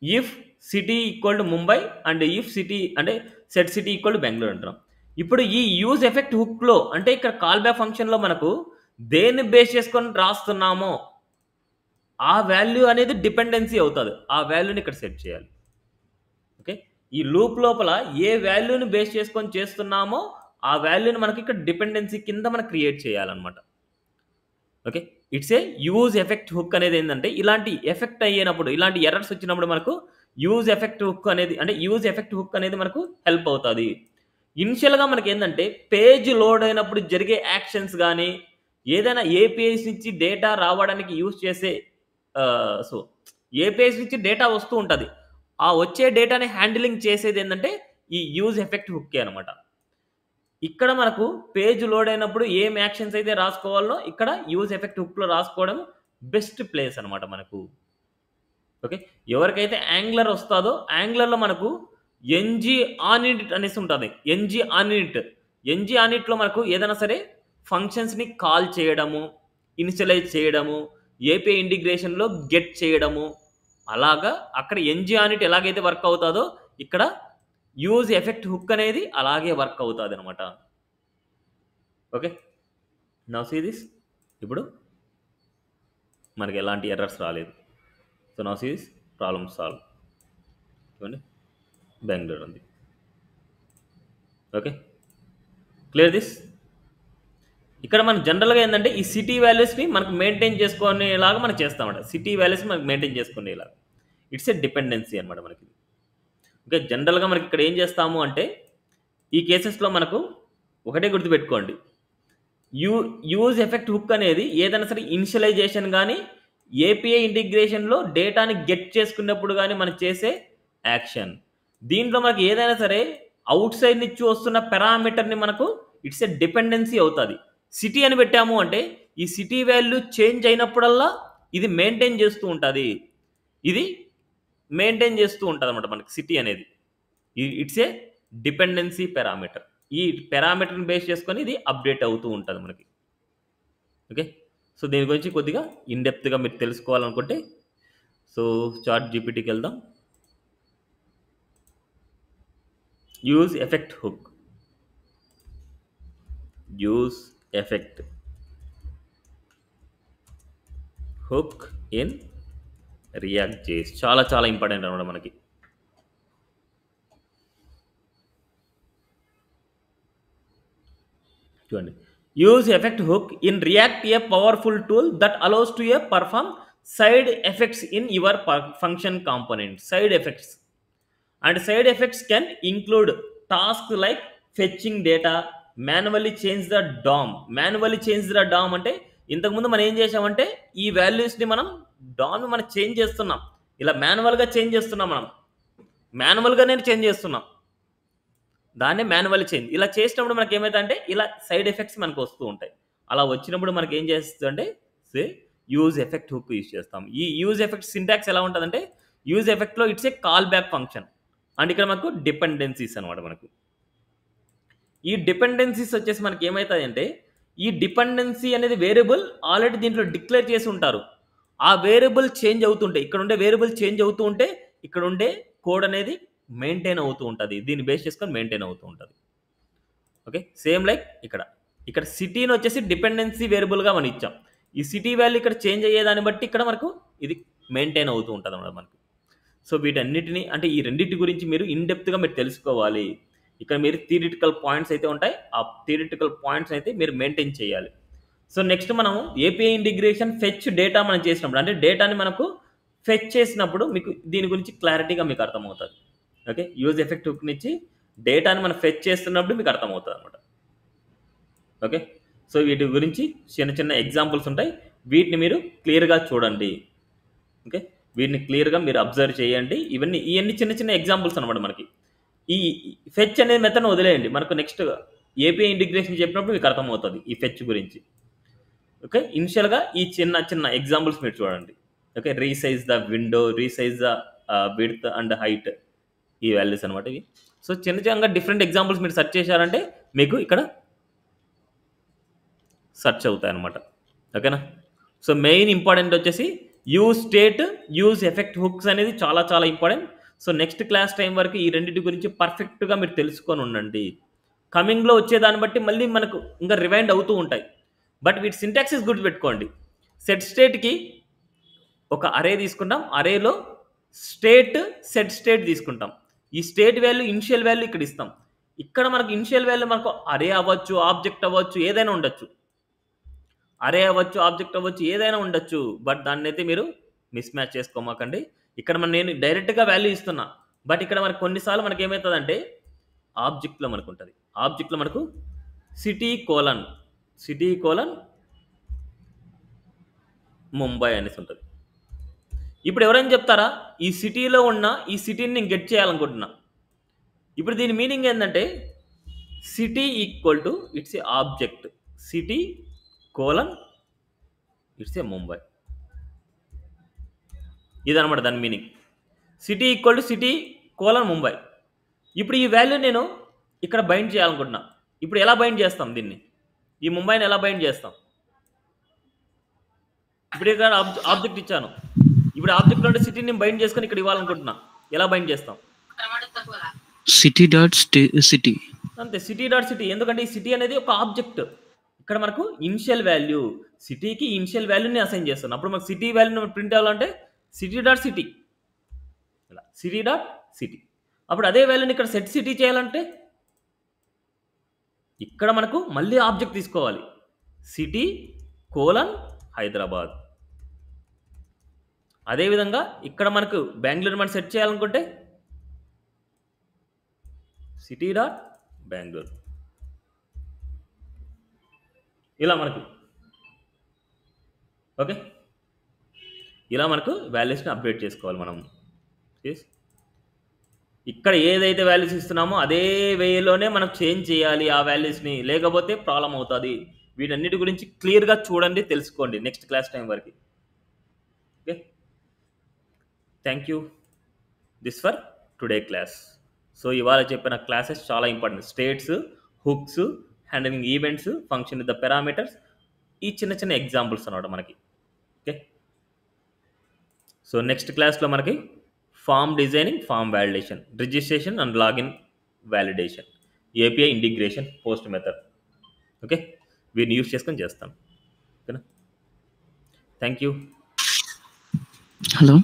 if city equal to Mumbai and if city అంటే set city equal to Bengaluru అంటున్నాం. ఇప్పుడు ఈ యూజ్ ఎఫెక్ట్ హుక్లో అంటే ఇక్కడ కాల్ బ్యాక్ ఫంక్షన్లో మనకు దేన్ని బేస్ చేసుకొని రాస్తున్నామో ఆ వాల్యూ అనేది డిపెండెన్సీ అవుతుంది. ఆ వాల్యూని ఇక్కడ సెట్ చేయాలి. ఓకే, ఈ లూప్ లోపల ఏ వాల్యూని బేస్ చేసుకొని చేస్తున్నామో ఆ వాల్యూని మనకి ఇక్కడ డిపెండెన్సీ కింద మనం క్రియేట్ చేయాలన్నమాట. Okay, it's a use effect hook అనేది ఏంటంటే ఇలాంటి ఎఫెక్ట్ అయ్యేటప్పుడు, ఇలాంటి ఎర్రర్స్ వచ్చినప్పుడు మనకు యూజ్ ఎఫెక్ట్ హుక్ అనేది మనకు హెల్ప్ అవుతుంది. ఇనిషియల్గా మనకి ఏంటంటే పేజ్ లోడ్ అయినప్పుడు జరిగే యాక్షన్స్ కానీ ఏదైనా ఏపీఐస్ నుంచి డేటా రావడానికి యూజ్ చేసే సో ఏపీఐస్ నుంచి డేటా వస్తూ ఉంటుంది. ఆ వచ్చే డేటాని హ్యాండిలింగ్ చేసేది ఏంటంటే ఈ యూజ్ ఎఫెక్ట్ హుక్కే అనమాట. ఇక్కడ మనకు పేజ్ లోడ్ అయినప్పుడు ఏం యాక్షన్స్ అయితే రాసుకోవాలో ఇక్కడ యూజ్ ఎఫెక్ట్ హుక్లో రాసుకోవడం బెస్ట్ ప్లేస్ అనమాట మనకు. ఓకే, ఎవరికైతే యాంగ్లర్ వస్తుందో యాంగ్లర్లో మనకు ఎన్జీ ఆనిట్ అనేసి ఉంటుంది. ఎన్జీ ఆనిట్లో మనకు ఏదైనా సరే ఫంక్షన్స్ని కాల్ చేయడము, ఇనిషియలైజ్ చేయడము, ఏపీఐ ఇంటిగ్రేషన్లో గెట్ చేయడము, అలాగా అక్కడ ఎన్జీ ఆనిట్ ఎలాగైతే వర్క్ అవుతుందో ఇక్కడ యూజ్ ఎఫెక్ట్ హుక్ అనేది అలాగే వర్క్ అవుతుంది అనమాట. Okay, now see this. ఇప్పుడు మనకి ఎలాంటి ఎర్రర్స్ రాలేదు. So now see this problem solve. చూడండి, బెంగళూరు ఉంది. Okay, clear this. ఇక్కడ మనం జనరల్గా ఏంటంటే ఈ సిటీ వాల్యూస్ని మనకు మెయింటైన్ చేసుకునేలాగా మనం చేస్తామన్నమాట. సిటీ వాల్యూస్ని మనకు మెయింటైన్ చేసుకునేలాగా ఇట్స్ ఏ డిపెండెన్సీ అనమాట మనకి. ఓకే, జనరల్గా మనకి ఇక్కడ ఏం చేస్తాము అంటే ఈ కేసెస్లో మనకు ఒకటే గుర్తుపెట్టుకోండి, యూజ్ ఎఫెక్ట్ హుక్ అనేది ఏదైనా సరే ఇనిషియలైజేషన్ కానీ ఏపీఐ ఇంటిగ్రేషన్లో డేటాని గెట్ చేసుకున్నప్పుడు కానీ మనం చేసే యాక్షన్. దీంట్లో మనకి ఏదైనా సరే అవుట్ సైడ్ నుంచి వస్తున్న పారామీటర్ని మనకు ఇట్స్ ఏ డిపెండెన్సీ అవుతుంది. సిటీ అని పెట్టాము అంటే ఈ సిటీ వాల్యూ చేంజ్ అయినప్పుడల్లా ఇది మెయింటైన్ చేస్తూ ఉంటుంది. అనమాట మనకి సిటీ అనేది. It's a dependency parameter. ఈ పారామీటర్ని బేస్ చేసుకొని ఇది అప్డేట్ అవుతూ ఉంటుంది మనకి. ఓకే, సో దీని గురించి కొద్దిగా ఇన్డెప్త్గా మీరు తెలుసుకోవాలనుకుంటే సో చాట్ జీపీటీకి వెళ్దాం. Use effect hook in React JS. చాలా చాలా ఇంపార్టెంట్ అనమాట మనకి. చూడండి, use effect hook in React a powerful tool that allows to a perform side effects in your function component. Side effects can include task like fetching data, manually change the DOM. అంటే ఇంతకుముందు మనం ఏం చేసామంటే ఈ వాల్యూస్ని మనం మనం చేంజ్ చేస్తున్నాం. ఇలా మాన్యువల్గా చేంజ్ చేస్తున్నాం. నేను చేంజ్ చేస్తున్నాం. దాన్నే మాన్యువల్ చేంజ్. ఇలా చేసినప్పుడు మనకి ఏమైతే ఇలా సైడ్ ఎఫెక్ట్స్ మనకు వస్తూ ఉంటాయి. అలా వచ్చినప్పుడు మనకి ఏం చేస్తుందంటే యూజ్ ఎఫెక్ట్ హుక్ యూజ్ చేస్తాం. ఈ యూజ్ ఎఫెక్ట్ సింటాక్స్ ఎలా ఉంటుందంటే యూజ్ ఎఫెక్ట్లో it's a call back function and ఇక్కడ మనకు డిపెండెన్సీస్ అనమాట. మనకు ఈ డిపెండెన్సీస్ వచ్చేసి మనకి ఏమవుతాయి అంటే ఈ డిపెండెన్సీ అనేది వేరియబుల్ ఆల్రెడీ దీంట్లో డిక్లేర్ చేసి ఉంటారు. ఆ వేరియబుల్ చేంజ్ అవుతుంటే ఇక్కడ ఉండే వేరియబుల్ చేంజ్ అవుతూ ఉంటే ఇక్కడ ఉండే కోడ్ అనేది మెయింటైన్ అవుతూ ఉంటుంది. దీన్ని బేస్ చేసుకొని మెయింటైన్ అవుతూ ఉంటుంది. ఓకే, సేమ్ లైక్ ఇక్కడ సిటీని వచ్చేసి డిపెండెన్సీ వేరియబుల్గా మనం ఇచ్చాం. ఈ సిటీ వాల్యూ ఇక్కడ చేంజ్ అయ్యేదాన్ని బట్టి ఇక్కడ మనకు ఇది మెయింటైన్ అవుతూ ఉంటుంది అన్నమాట మనకి. సో వీటన్నిటిని అంటే ఈ రెండింటి గురించి మీరు ఇన్డెప్త్గా మీరు తెలుసుకోవాలి. ఇక్కడ మీరు థియరిటికల్ పాయింట్స్ అయితే ఉంటాయి, ఆ థియరిటికల్ పాయింట్స్ అయితే మీరు మెయింటైన్ చేయాలి. సో నెక్స్ట్ మనం ఏపీఐ ఇంటిగ్రేషన్ ఫెచ్ డేటా మనం చేసినప్పుడు, అంటే డేటాని మనకు ఫెచ్ చేసినప్పుడు మీకు దీని గురించి క్లారిటీగా మీకు అర్థమవుతుంది. ఓకే, యూజ్ ఎఫెక్ట్ హుక్ నుంచి డేటాని మనం ఫెచ్ చేస్తున్నప్పుడు మీకు అర్థమవుతుంది అనమాట. ఓకే, సో వీటి గురించి చిన్న చిన్న ఎగ్జాంపుల్స్ ఉంటాయి, వీటిని మీరు క్లియర్గా చూడండి. ఓకే, వీటిని క్లియర్గా మీరు అబ్జర్వ్ చేయండి. ఇవన్నీ చిన్న చిన్న ఎగ్జాంపుల్స్ అనమాట. మనకి ఈ ఫెచ్ అనే మెథడ్ని వదిలేయండి, మనకు నెక్స్ట్ ఏపీఐ ఇంటిగ్రేషన్ చెప్పినప్పుడు మీకు అర్థమవుతుంది ఈ ఫెచ్ గురించి. ఓకే, ఇనిషియల్గా ఈ చిన్న చిన్న ఎగ్జాంపుల్స్ మీరు చూడండి. Okay, resize the window, resize the width and height, ఈ వాల్యూస్ అనమాట ఇవి. సో చిన్న చిన్నగా డిఫరెంట్ ఎగ్జాంపుల్స్ మీరు సెర్చ్ చేశారంటే మీకు ఇక్కడ సెర్చ్ అవుతాయి అనమాట. ఓకేనా. సో మెయిన్ ఇంపార్టెంట్ వచ్చేసి use state, use effect hooks అనేది చాలా చాలా important. So next class time వరకు ఈ రెండింటి గురించి పర్ఫెక్ట్గా మీరు తెలుసుకొని ఉండండి. కమింగ్లో వచ్చేదాన్ని బట్టి మళ్ళీ మనకు ఇంకా రివైండ్ అవుతూ ఉంటాయి. బట్ వీటి సింటాక్సిస్ గుర్తుపెట్టుకోండి. సెట్ స్టేట్కి ఒక అరే తీసుకుంటాం, అరేలో స్టేట్ సెట్ స్టేట్ తీసుకుంటాం. ఈ స్టేట్ వాల్యూ ఇనిషియల్ వాల్యూ ఇక్కడ ఇస్తాం. ఇక్కడ మనకు ఇనిషియల్ వాల్యూ మనకు అరే అవ్వచ్చు, ఆబ్జెక్ట్ అవ్వచ్చు, ఏదైనా ఉండొచ్చు. అరే అవ్వచ్చు, ఆబ్జెక్ట్ అవ్వచ్చు, ఏదైనా ఉండొచ్చు. బట్ దాన్ని అయితే మీరు మిస్ మ్యాచ్ చేసుకోమాకండి. ఇక్కడ నేను డైరెక్ట్గా వాల్యూ ఇస్తున్నా, బట్ ఇక్కడ మనకు కొన్నిసార్లు మనకి ఏమవుతుందంటే ఆబ్జెక్ట్లో మనకు ఉంటుంది. ఆబ్జెక్ట్లో మనకు సిటీ కోలన్ ముంబై అనేసి ఉంటుంది. ఇప్పుడు ఎవరైనా చెప్తారా ఈ సిటీలో ఉన్న ఈ సిటీని నేను గెట్ చేయాలనుకుంటున్నా. ఇప్పుడు దీని మీనింగ్ ఏంటంటే city equal to it's A object, city colon it's a Mumbai, ఇదనమాట దాని meaning. City equal to city colon Mumbai. ఇప్పుడు ఈ వాల్యూ నేను ఇక్కడ బైండ్ చేయాలనుకుంటున్నా. ఇప్పుడు ఎలా బైండ్ చేస్తాం దీన్ని, ఈ ముంబైని ఎలా బైండ్ చేస్తాం? ఇప్పుడు ఇక్కడ ఆబ్జెక్ట్ ఇచ్చాను, ఇప్పుడు ఆబ్జెక్ట్ నుండి సిటీని బైండ్ చేసుకొని ఇక్కడ ఇవ్వాలనుకుంటున్నా. ఎలా బైండ్ చేస్తాం? సిటీ డాట్ సిటీ, అంతే, సిటీ డాట్ సిటీ. ఎందుకంటే ఈ సిటీ అనేది ఒక ఆబ్జెక్ట్. ఇక్కడ మనకు ఇనిషియల్ వాల్యూ, సిటీకి ఇనిషియల్ వాల్యూని అసైన్ చేస్తున్నాం. అప్పుడు మనకు సిటీ వాల్యూని ప్రింట్ అవ్వాలంటే సిటీ డాట్ సిటీ, ఇలా సిటీ డాట్ సిటీ. అప్పుడు అదే వాల్యూని ఇక్కడ సెట్ సిటీ చేయాలంటే ఇక్కడ మనకు మళ్ళీ ఆబ్జెక్ట్ తీసుకోవాలి, సిటీ కోలన్ హైదరాబాద్. అదేవిధంగా ఇక్కడ మనకు బెంగళూరు మనం సెట్ చేయాలనుకుంటే సిటీ డాట్ బెంగళూరు. ఇలా మనకు ఓకే, ఇలా మనకు వాల్యూస్ని అప్డేట్ చేసుకోవాలి మనం. ఇక్కడ ఏదైతే వాల్యూస్ ఇస్తున్నామో అదే వేలోనే మనం చేంజ్ చేయాలి ఆ వాల్యూస్ని, లేకపోతే ప్రాబ్లం అవుతుంది. వీటన్నిటి గురించి క్లియర్గా చూడండి, తెలుసుకోండి నెక్స్ట్ క్లాస్ టైం వరకు. Okay, thank you. This for today class. So ఇవాళ చెప్పిన క్లాసెస్ చాలా important. States, hooks, handling events, function with the parameters, ఈ చిన్న చిన్న ఎగ్జాంపుల్స్ అన్నమాట మనకి. ఓకే, సో నెక్స్ట్ క్లాస్లో మనకి form designing, form validation, registration and login validation, API integration, post method. Okay, వీటిని యూజ్ చేసుకొని చేస్తాం. ఓకేనా, థ్యాంక్ యూ. హలో.